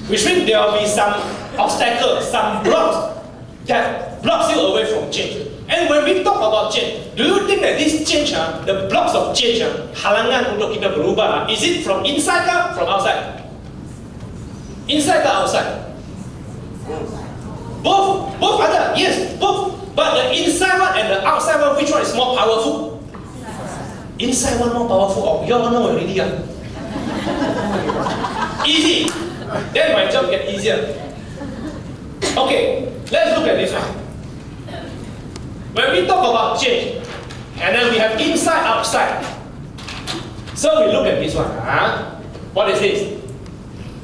Which means there will be some obstacles, some blocks that blocks you away from change. And when we talk about change, do you think that this change, the blocks of change, halangan untuk kita berubah, is it from inside or from outside? Inside or outside? Both. Both are there. Yes, both. But the inside one and the outside one, which one is more powerful? Inside one more powerful. Oh, you all know already. Easy. Then my job gets easier. Okay, let's look at this one. When we talk about change, and then we have inside, outside. So we look at this one. What is this?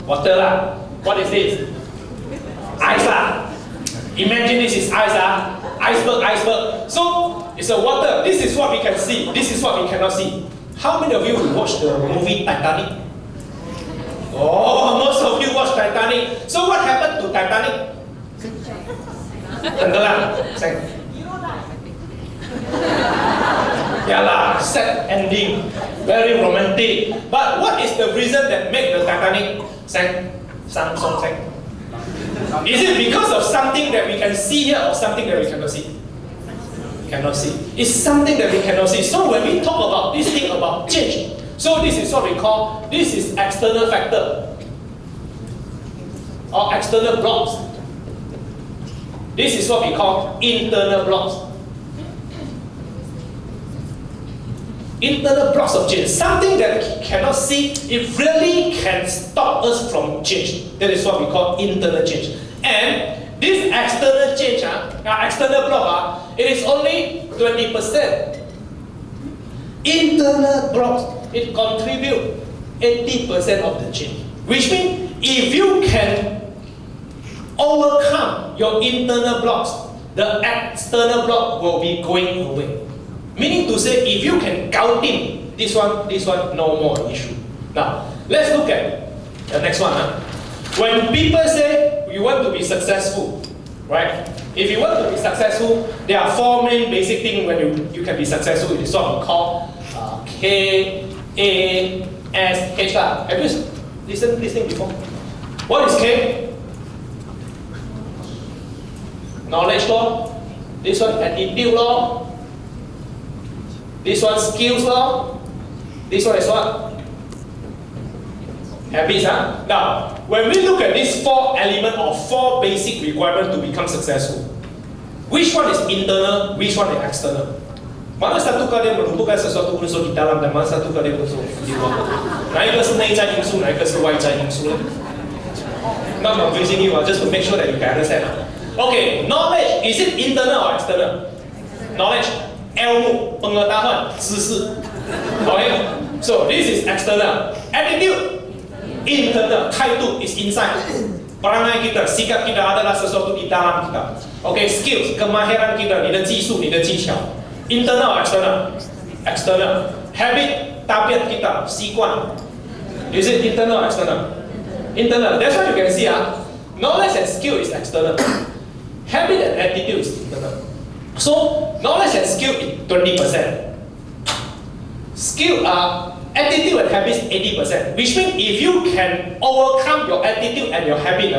Water lah. What is this? Ice lah. Imagine this is ice lah. Iceberg. So it's a water. This is what we can see. This is what we cannot see. How many of you watched the movie Titanic? Oh, most of you watched Titanic. So what happened to Titanic? Tenggelam. Yeah lah, sad ending, very romantic. But what is the reason that made the Titanic sank? Is it because of something that we can see here or something that we cannot see? Cannot see. It's something that we cannot see. So when we talk about this thing about change, so this is what we call, this is external factor or external blocks. This is what we call internal blocks. Internal blocks of change. Something that we cannot see, it really can stop us from change. That is what we call internal change. And this external change, external block, it is only 20%. Internal blocks, it contributes 80% of the change. Which means if you can overcome your internal blocks, the external block will be going away. Meaning to say, if you can count in this one, no more issue. Now, let's look at the next one. When people say you want to be successful, right? If you want to be successful, there are four main basic things when you can be successful. It is what we call K, A, S, H. Have you listened to this thing before? What is K? Knowledge law. This one attitude law. This one skills law. This one is what? Habits. Now, when we look at these four elements or four basic requirements to become successful, which one is internal, which one is external? Mana satu kali menentukan sesuatu unsur di dalam dan mana satu kali unsur di luar? 哪一个是内在因素，哪一个是外在因素呢？ Not confusing you, just to make sure that you can understand. Okay, knowledge, is it internal or external? Knowledge, ilmu, pengetahuan, 知识. Okay, so this is external. Attitude, internal. 态度 is inside. Perangai kita, sikap kita adalah sesuatu di dalam kita. Okay, skills, kemahiran kita, 你的技术, 你的技巧. Internal or external? External. Habit, tabiat kita, 习惯. Is it internal or external? Internal. That's why you can see, knowledge and skill is external. Habit and attitude is internal. So, knowledge and skill is 20%. Skill, attitude and habit is 80%. Which means if you can overcome your attitude and your habit,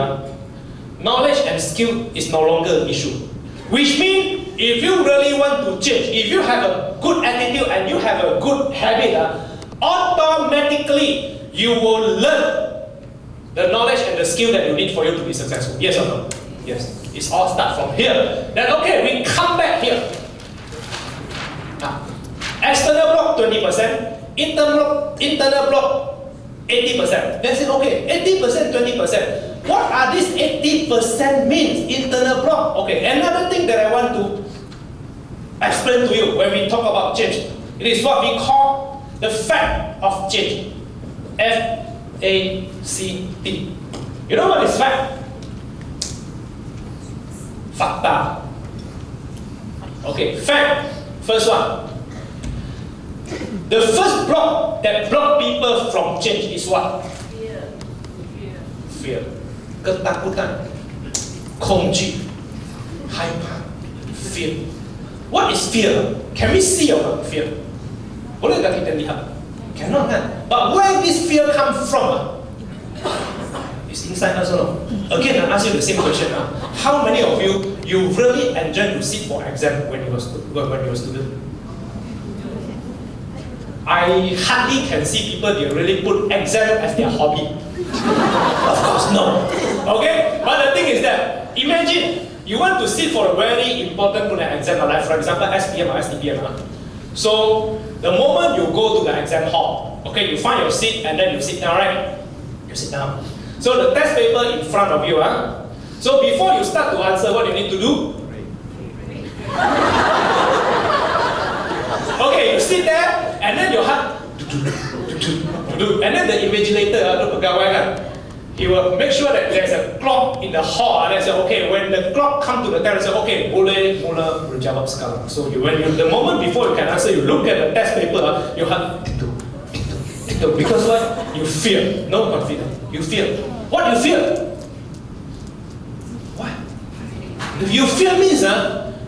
knowledge and skill is no longer an issue. Which means if you really want to change, if you have a good attitude and you have a good habit, automatically you will learn the knowledge and the skill that you need for you to be successful. Yes or no? Yes. It's all start from here. Then okay, we come back here. External block 20%, internal block 80%. That's it. Okay, 80%, 20%. What are these 80% means? Internal block. Okay, another thing that I want to explain to you when we talk about change, it is what we call the fact of change. FACT. You know what is fact? Fakta. Okay, fact. First one. The first block that block people from change is what? Fear. Ketakutan. 恐惧. 害怕. Fear. What is fear? Can we see our fear? Boleh tak kita lihat? Cannot kan? But where this fear come from? It's inside us, no? Again, I ask you the same question. How many of you really enjoy to sit for exam when you were a student? I hardly can see people they really put exam as their hobby. Of course, no. Okay? But the thing is that, imagine you want to sit for a very important exam, like for example SPM or STPM. So, the moment you go to the exam hall, okay, you find your seat and then you sit down, right? You sit down. So the test paper in front of you, So before you start to answer, what you need to do? Okay, you sit there and then your heart, and then the invigilator, the pegawai, he will make sure that there's a clock in the hall. And they say, okay, when the clock comes to the test, say, okay, boleh mula berjawab sekarang. So the moment before you can answer, you look at the test paper, your heart, because what? You fear, no confidence. You fear. What you fear? What? If you fear means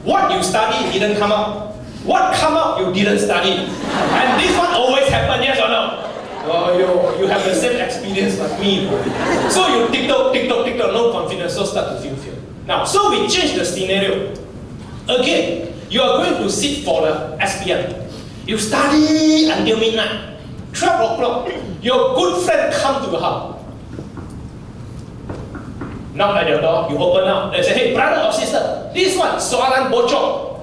what you study didn't come out. What come out you didn't study. And this one always happen, yes or no? Oh, you have the same experience like me. So you tick-tock, no confidence, so start to feel fear. Now, so we change the scenario. Again, you are going to sit for the SPM. You study until midnight. 12 o'clock, your good friend come to your house. Knock at your door, you open up. They say, hey, brother or sister, this one, soalan bocor.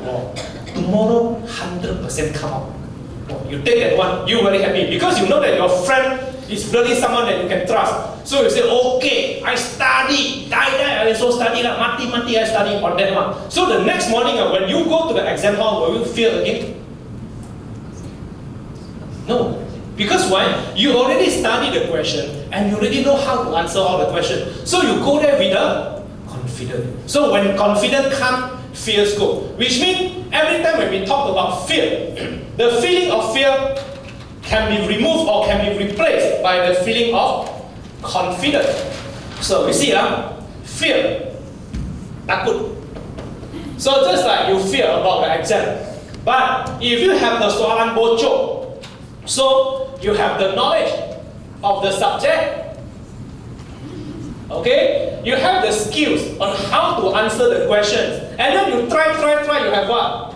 Oh, tomorrow, 100% come out. Oh, you take that one, you very happy. Because you know that your friend is really someone that you can trust. So you say, okay, I study. Die, I also study. Mati, I study on that one. So the next morning, when you go to the exam hall, will you fear again? No. Because why? You already studied the question and you already know how to answer all the questions. So you go there with a confidence. So when confidence comes, fears go. Which means every time when we talk about fear, the feeling of fear can be removed or can be replaced by the feeling of confidence. So you see, fear, takut. So just like you fear about the exam. But if you have the soalan bocor, so you have the knowledge of the subject, okay? You have the skills on how to answer the questions. And then you try, you have what?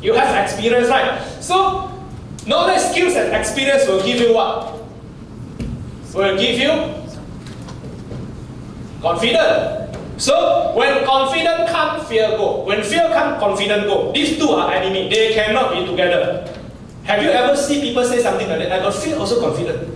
You have experience, right? So, knowledge, skills, and experience will give you what? Will give you confidence. So, when confidence comes, fear go. When fear comes, confidence go. These two are enemy. They cannot be together. Have you ever seen people say something like that? I got fear, also confident.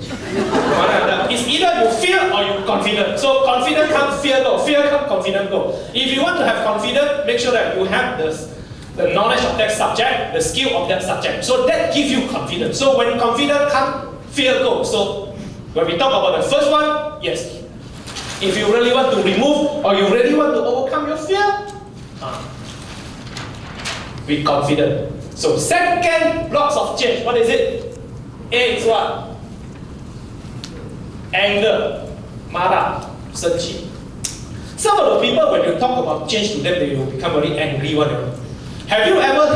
It's either you fear or you confident. So confidence comes, fear go. Fear comes, confidence go. If you want to have confidence, make sure that you have the knowledge of that subject, the skill of that subject. So that gives you confidence. So when confidence comes, fear goes. So when we talk about the first one, yes. If you really want to remove or you really want to overcome your fear, be confident. So second blocks of change, what is it? A is what? Anger, marah, 生气. Some of the people, when you talk about change to them, they will become very angry. Have you ever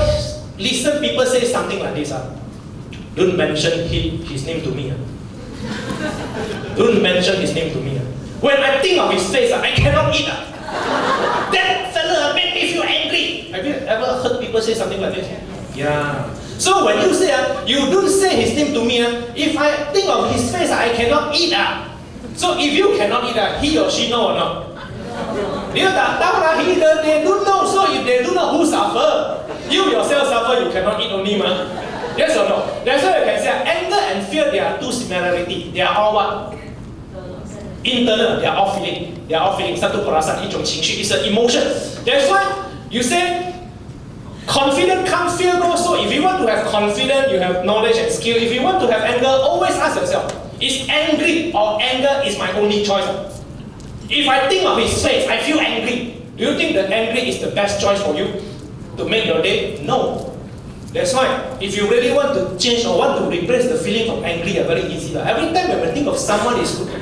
listened people say something like this? Don't mention his name to me. Don't mention his name to me. When I think of his face, I cannot eat. That fella made me feel angry. Have you ever heard people say something like this? Yeah. So when you say, you don't say his name to me. If I think of his face, I cannot eat. So if you cannot eat, he or she know or not? They don't know. So if they don't know, who suffer? You yourself suffer, you cannot eat only. Yes or no? That's why you can say anger and fear, they are two similarities. They are all what? Internal, they are all feeling. They are all feeling. Satu perasaan, 一种情绪, it's an emotion. That's why you say, confidence comes, fear goes. So if you want to have confidence, you have knowledge and skill. If you want to have anger, always ask yourself, is angry or anger is my only choice? If I think of his face, I feel angry. Do you think that angry is the best choice for you to make your day? No. That's why, if you really want to change or want to replace the feeling of angry, very easy. Every time when you think of someone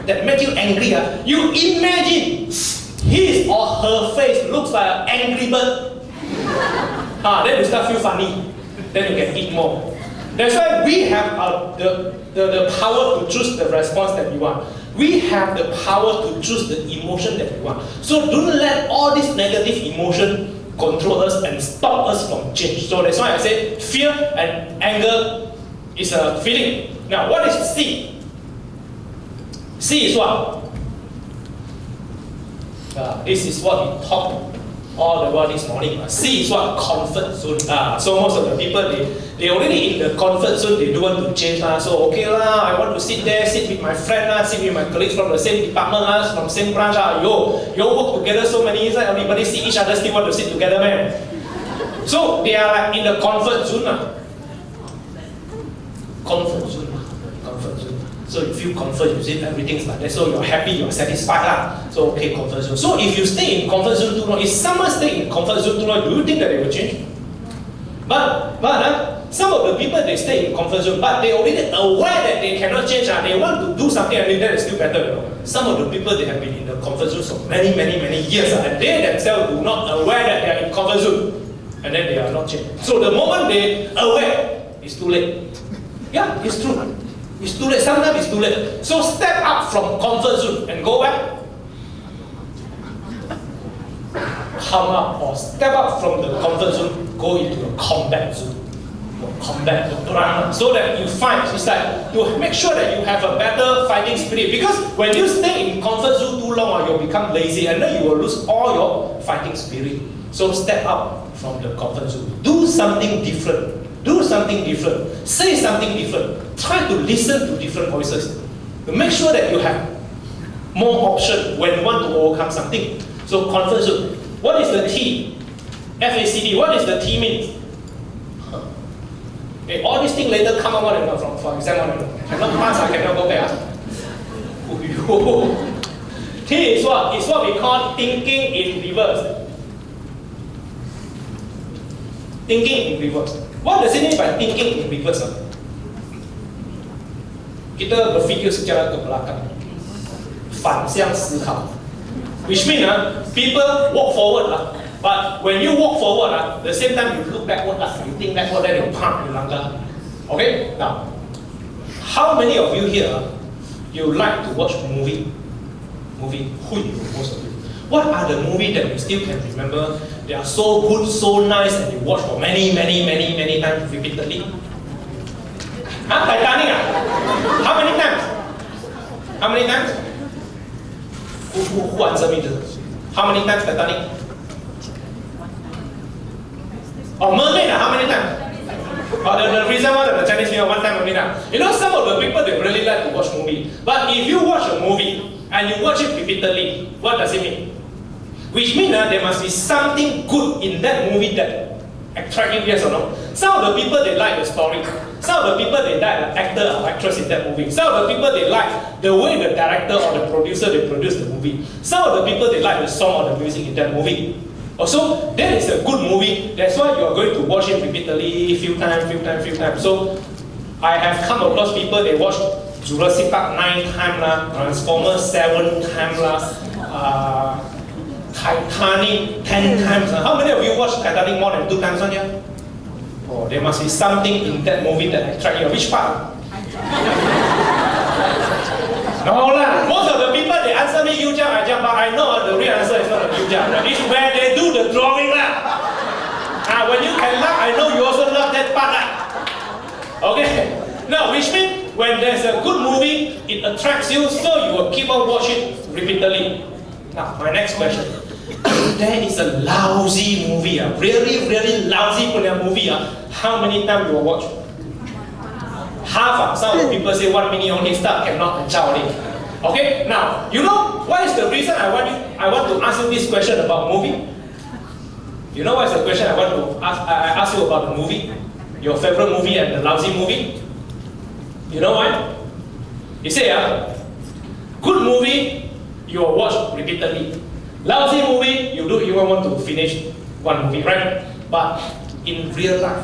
that makes you angry, you imagine his or her face looks like an angry bird. Then you start feel funny. Then you can eat more. That's why we have the power to choose the response that we want. We have the power to choose the emotion that we want. So don't let all this negative emotion control us and stop us from change. So that's why I say fear and anger is a feeling. Now, what is C? C is what? This is what we talked all the while this morning. C is what? Comfort zone. So most of the people, they already in the comfort zone, they don't want to change. So okay I want to sit there, sit with my friend, sit with my colleagues from the same department, from same branch. You work together so many years, everybody see each other, still want to sit together, man. So they are like in the comfort zone. Comfort zone. Comfort zone. So you feel comfort, you see everything's like that. So you're happy, you're satisfied. So okay, comfort zone. So if you stay in comfort zone too long, if someone stay in comfort zone too long, do you think that they will change? But some of the people, they stay in comfort zone, but they already aware that they cannot change. They want to do something and that is still better. Some of the people, they have been in the comfort zone for many years, and they themselves do not aware that they are in comfort zone, and then they are not changing. So the moment they aware, it's too late. Yeah, it's true. It's too late. Sometimes it's too late. So step up from comfort zone and go where? Come up or step up from the comfort zone, go into a combat zone. Combat, so that you fight. It's like you make sure that you have a better fighting spirit. Because when you stay in comfort zone too long, you'll become lazy and then you will lose all your fighting spirit. So step up from the comfort zone. Do something different. Do something different. Say something different. Try to listen to different voices. To make sure that you have more options when you want to overcome something. So comfort zone. What is the T? FACD. What is the T means? Okay, all these things later come out from for exam. Cannot pass, I cannot go back. T is what? It's what we call thinking in reverse. Thinking in reverse. What does it mean by thinking in reverse? Kita berfikir secara ke belakang, 反向思考. Which means people walk forward, but when you walk forward, the same time you look backward, you think backward, then you pump, you langgar. Okay? Now, how many of you here, you like to watch movie? Movie? Who you? Most of you. What are the movies that you still can remember? They are so good, so nice, and you watch for many times repeatedly? Titanic? How many times? How many times? Who answer me this? How many times Titanic? Mermaid, how many times? The reason why the Chinese New Year, one time only. You know, some of the people, they really like to watch movie. But if you watch a movie and you watch it repeatedly, what does it mean? Which means there must be something good in that movie that attracts you, yes or no? Some of the people, they like the story. Some of the people, they like the actor or actress in that movie. Some of the people, they like the way the director or the producer, they produce the movie. Some of the people, they like the song or the music in that movie. Also, that is a good movie. That's why you are going to watch it repeatedly, few times. So, I have come across people, they watch Jurassic Park 9 times, Transformers 7 times, Titanic 10 times. How many of you watch Titanic more than 2 times on here? Oh, there must be something in that movie that attracts you. Which part? No lah. Most of the people, they answer me you jump, I jump, but I know the real answer is not a you jump. It's where they do the drawing lah. When you can laugh, I know you also love that part lah. Okay. Now, which means when there's a good movie, it attracts you, so you will keep on watching repeatedly. Now, my next question. There is a lousy movie, really lousy movie. How many times you will watch? Half. Some people say 1 minute only, start cannot enjoy it. Okay, now you know what is the reason I want to ask you this question about movie? You know what is the question I want to ask you about the movie? Your favorite movie and the lousy movie? You know why? You say good movie you will watch repeatedly. Lousy movie, you don't even want to finish one movie, right? But in real life,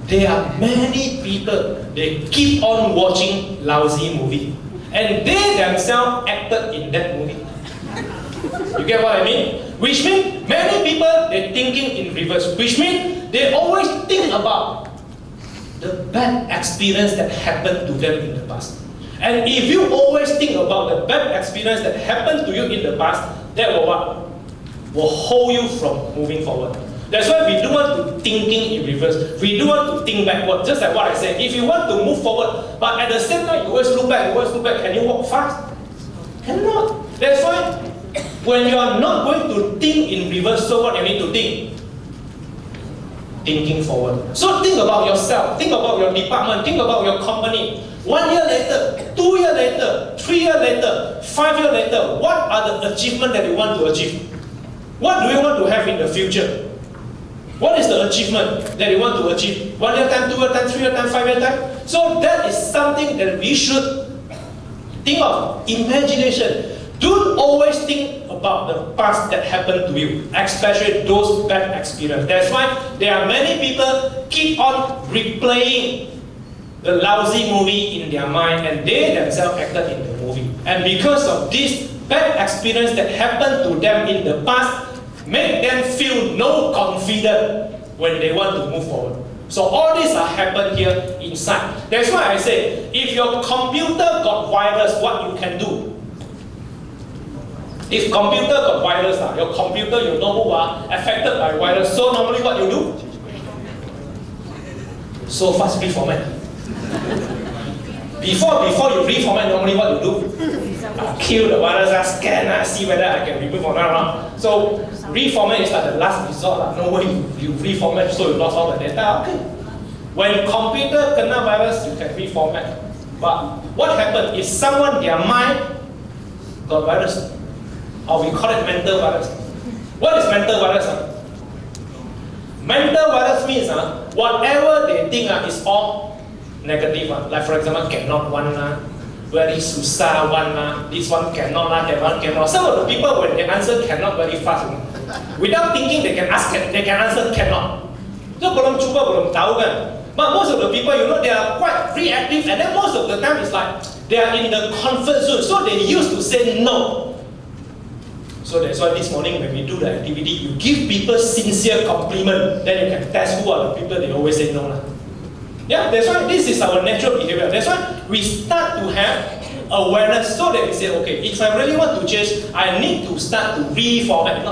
there are many people, they keep on watching lousy movie. And they themselves acted in that movie. You get what I mean? Which means many people, they're thinking in reverse. Which means they always think about the bad experience that happened to them in the past. And if you always think about the bad experience that happened to you in the past, that will what? Will hold you from moving forward. That's why we don't want to thinking in reverse. We don't want to think backward. Just like what I said, if you want to move forward, but at the same time you always look back, can you walk fast? Cannot. That's why when you are not going to think in reverse, so what you need to think? Thinking forward. So think about yourself, think about your department, think about your company. 1 year later, 2 years later, 3 years later, 5 years later, what are the achievements that you want to achieve? What do you want to have in the future? What is the achievement that you want to achieve? 1 year time, 2 year time, 3 year time, 5 year time? So that is something that we should think of. Imagination. Don't always think about the past that happened to you, especially those bad experiences. That's why there are many people keep on replaying the lousy movie in their mind, and they themselves acted in the movie. And because of this bad experience that happened to them in the past, make them feel no confidence when they want to move forward. So all these are happen here inside. That's why I say, if your computer got virus, what you can do? If computer got virus, your computer, your notebook affected by virus, so normally what you do? So fast reformat. Before you reformat, normally what you do? Kill the virus, scan, see whether I can remove or not. So reformat is like the last resort. No way you reformat, so you lost all the data. Okay. When computer kena virus, you can reformat. But what happened if someone, their mind got virus? Or we call it mental virus. What is mental virus? Mental virus means whatever they think is all negative. Like for example, cannot one, very susah one, this one cannot, that one cannot. Some of the people when they answer cannot very fast. Without thinking they can answer cannot. So belum cuba belum tahu kan. But most of the people, they are quite reactive, and then most of the time it's like they are in the comfort zone. So they used to say no. So that's why this morning when we do the activity, you give people sincere compliment, then you can test who are the people they always say no. Yeah, that's why this is our natural behavior. That's why we start to have awareness so that we say, okay, if I really want to change, I need to start to reprogram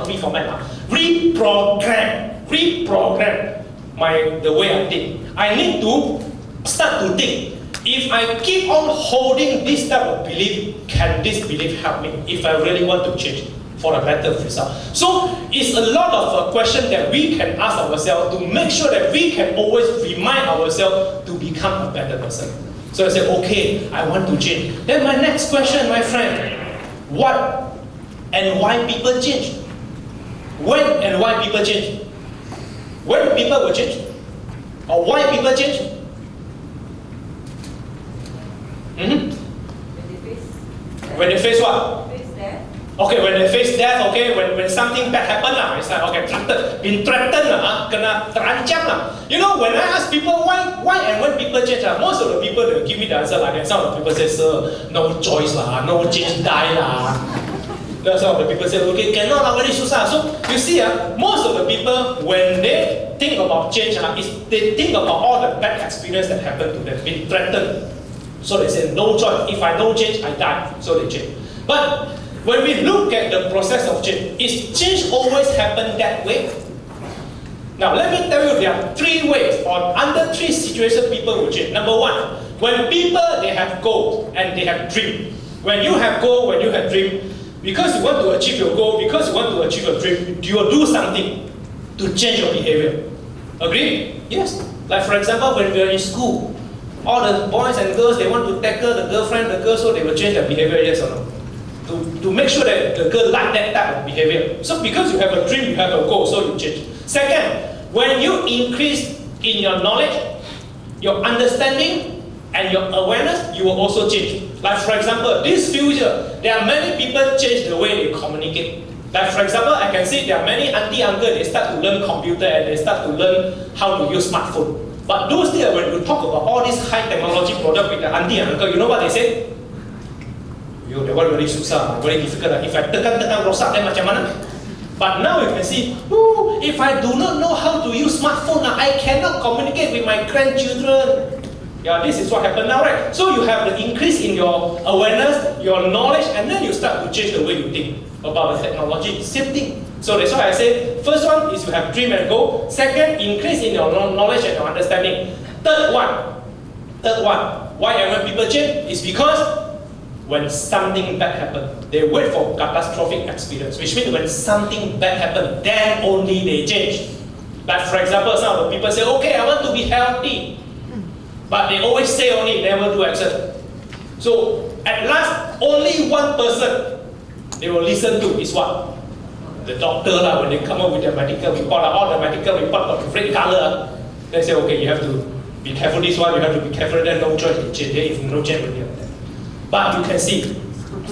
the way I think. I need to start to think. If I keep on holding this type of belief, can this belief help me if I really want to change for a better result? So it's a lot of questions that we can ask ourselves to make sure that we can always remind ourselves to become a better person. So I say, okay, I want to change. Then my next question, my friend, what and why people change? When and why people change? When people will change? Or why people change? When they face what? Okay, when they face death, okay, when something bad happen it's like, okay, been threatened kena terancam when I ask people why and when people change most of the people they give me the answer like that. Some of the people say, sir, no choice no change, die Then some of the people say, okay, cannot very susah. So you see most of the people when they think about change they think about all the bad experience that happened to them, been threatened. So they say, no choice, if I don't change, I die. So they change. But when we look at the process of change, is change always happen that way? Now let me tell you, there are 3 ways or under 3 situations people will change. Number 1, when people they have goals and they have dream. When you have goal, when you have dream, because you want to achieve your goal, because you want to achieve your dream, you will do something to change your behavior. Agree? Yes. Like for example, when we are in school, all the boys and girls they want to tackle the girlfriend, the girl, so they will change their behavior, yes or no? To make sure that the girl like that type of behavior. So because you have a dream, you have a goal, so you change. Second, when you increase in your knowledge, your understanding, and your awareness, you will also change. Like for example, this future, there are many people change the way they communicate. Like for example, I can see there are many auntie uncle, they start to learn computer and they start to learn how to use smartphone. But those days when you talk about all these high technology product with the auntie and uncle, you know what they say? Yo, that one very susah, very difficult. If I tekan rosak, then macam mana? But now you can see, if I do not know how to use smartphone, I cannot communicate with my grandchildren. Yeah, this is what happened now, right? So you have the increase in your awareness, your knowledge, and then you start to change the way you think about the technology. Same thing. So that's why I say, first one is you have dream and goal. Second, increase in your knowledge and your understanding. Third one, why when people change is because when something bad happens, they wait for catastrophic experience, which means when something bad happens, then only they change. Like for example, some of the people say, okay, I want to be healthy. But they always say only, never do action. So at last, only one person they will listen to is what? The doctor when they come up with their medical report, all the medical report got red color. They say, okay, you have to be careful this one, you have to be careful that, no choice to change. If no change, will be like that. But you can see,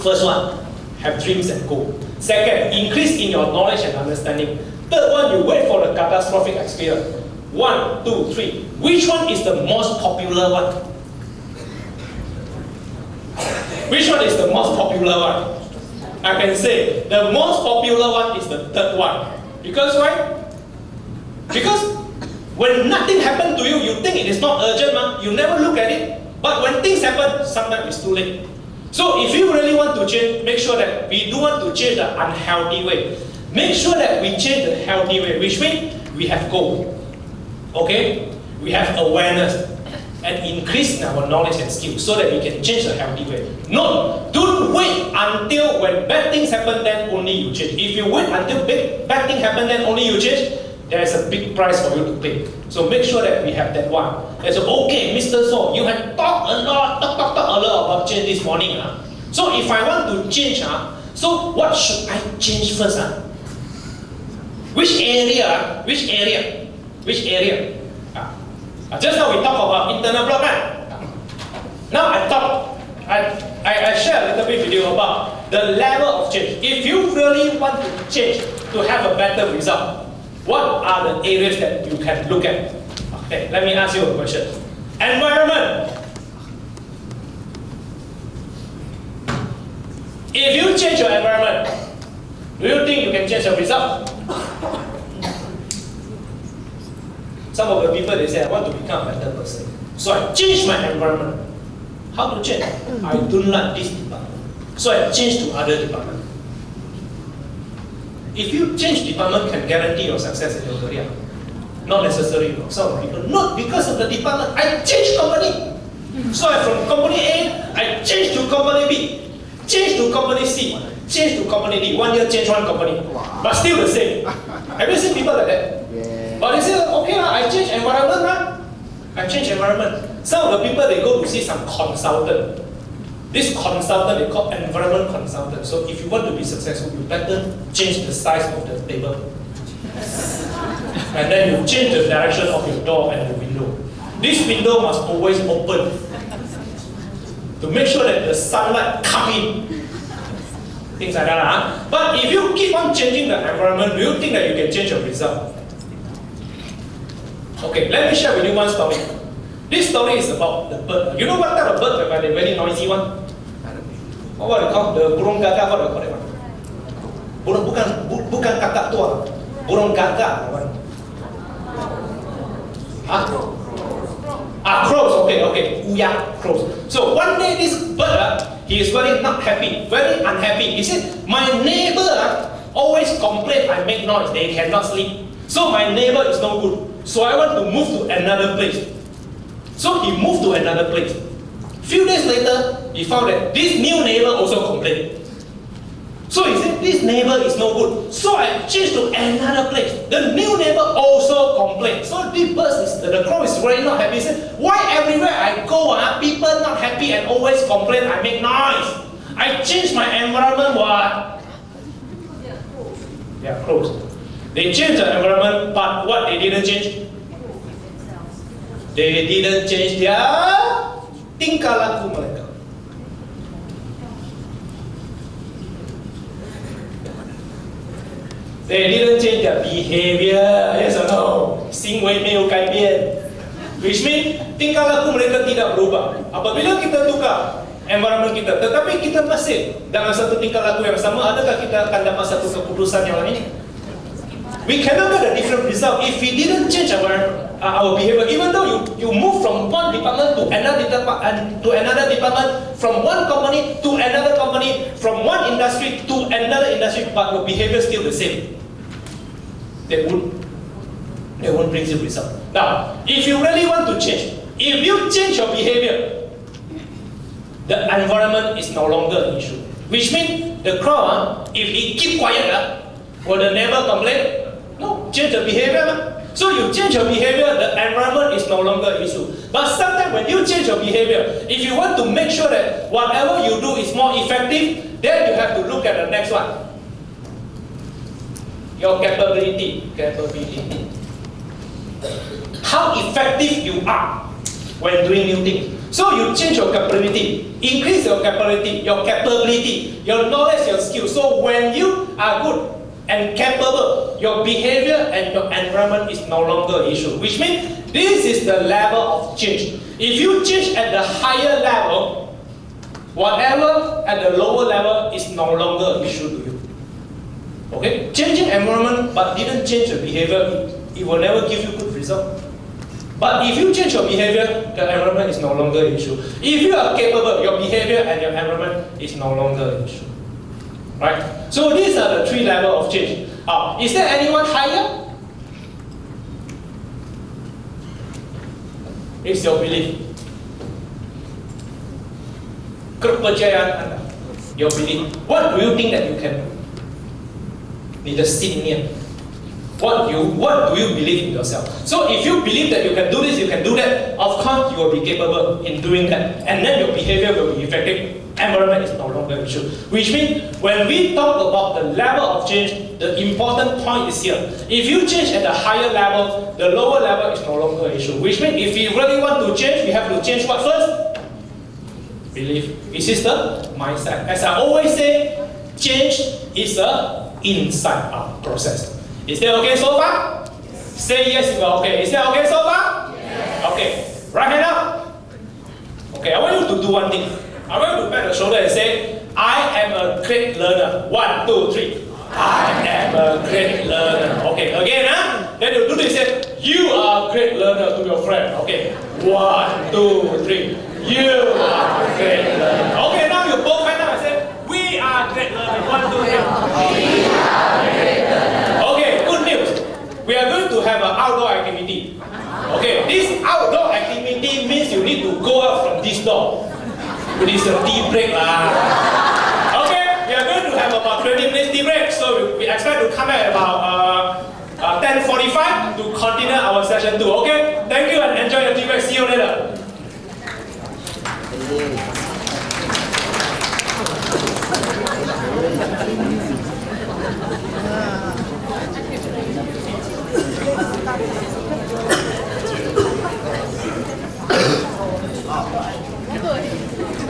first one, have dreams and goal. Second, increase in your knowledge and understanding. Third one, you wait for the catastrophic experience. 1, 2, 3. Which one is the most popular one? Which one is the most popular one? I can say the most popular one is the third one. Because why? Because when nothing happened to you, you think it is not urgent, you never look at it. But when things happen, sometimes it's too late. So if you really want to change, make sure that we do want to change the unhealthy way. Make sure that we change the healthy way, which means we have goal. Okay? We have awareness and increase in our knowledge and skills so that we can change the healthy way. No, don't wait until when bad things happen, then only you change. If you wait until bad things happen, then only you change, there is a big price for you to pay. So make sure that we have that one. And so, okay, Mr. So, you have talked a lot about change this morning. So if I want to change, so what should I change first? Which area? Just now we talked about internal block. Now I share a little bit with you about the level of change. If you really want to change to have a better result, what are the areas that you can look at? Okay, let me ask you a question. Environment. If you change your environment, do you think you can change your result? Some of the people, they say, I want to become a better person. So I change my environment. How to change? I don't like this department. So I change to other department. If you change department, can guarantee your success in your career. Not necessary. Some people, not because of the department. I change company. So I from company A, I change to company B, change to company C, change to company D. 1 year change one company, but still the same. Have you seen people like that? Yeah. But they say, okay, I change environment. I change environment. Some of the people, they go to see some consultant. This consultant, they call environment consultant. So if you want to be successful, you better change the size of the table. And then you change the direction of your door and the window. This window must always open to make sure that the sunlight come in. Things like that. But if you keep on changing the environment, do you think that you can change your result? Okay, let me share with you one story. This story is about the bird. You know what type of bird? The very noisy one? What they call the burung gagak? What they call that one? Bukan kakak tua. Burung gagak. Crows. Okay. Uyak, crows. So one day this bird, he is very not happy, very unhappy. He said, my neighbor always complain I make noise. They cannot sleep. So my neighbor is no good. So I want to move to another place. So he moved to another place. Few days later, he found that this new neighbor also complained. So he said, this neighbor is no good. So I changed to another place. The new neighbor also complained. So this bird, the crow is really not happy. He said, why everywhere I go, people not happy and always complain I make noise? I changed my environment, what? Yeah, crows. They changed the environment, but what they didn't change? They didn't change their tingkah laku mereka. They didn't change their behavior. Yes or no? 行为没有改变。Which means tingkah laku mereka tidak berubah. Apabila kita tukar environment kita, tetapi kita masih dalam satu tingkah laku yang sama, adakah kita akan dapat satu keputusan yang lain? We cannot get a different result if we didn't change our behavior. Even though you move from one department to another department, from one company to another company, from one industry to another industry, but your behavior is still the same. They won't bring you result. Now, if you really want to change, if you change your behavior, the environment is no longer an issue. Which means the crowd, if he keep quiet, will they never complain? No, change the behavior. So you change your behavior, the environment is no longer an issue. But sometimes when you change your behavior, if you want to make sure that whatever you do is more effective, then you have to look at the next one. Your capability. How effective you are when doing new things. So you change your capability, increase your capability, your knowledge, your skills. So when you are good and capable, your behavior and your environment is no longer an issue. Which means this is the level of change. If you change at the higher level, whatever at the lower level is no longer an issue to you. Okay? Changing environment but didn't change your behavior, it will never give you good result. But if you change your behavior, the environment is no longer an issue. If you are capable, your behavior and your environment is no longer an issue. Right? So these are the three levels of change. Is there anyone higher? It's your belief. Kepercayaan Anda. Your belief. What do you think that you can do? 你的信念。What do you believe in yourself? So if you believe that you can do this, you can do that, of course you will be capable in doing that. And then your behavior will be effective. Environment is no longer an issue. Which means when we talk about the level of change, the important point is here. If you change at the higher level, the lower level is no longer an issue. Which means if we really want to change, we have to change what first? Belief. This is the mindset. As I always say, change is a inside-out process. Is that okay so far? Yes. Say yes if you are okay. Is that okay so far? Yes. Okay. Right hand up. Okay, I want you to do one thing. I want you to pat the shoulder and say, I am a great learner. 1, 2, 3. I am a great learner. Okay, again, Then you do this. Say, you are a great learner to your friend. Okay. 1, 2, 3. You are a great learner. Okay, now you both hand up and say, we are great learners. 1, 2, 3. We are great learners. We are going to have an outdoor activity. Okay, this outdoor activity means you need to go out from this door. It is a tea break lah. Okay, we are going to have about 20 minutes tea break. So we expect to come back about 10:45 to continue our session 2. Okay, thank you and enjoy your tea break. See you later.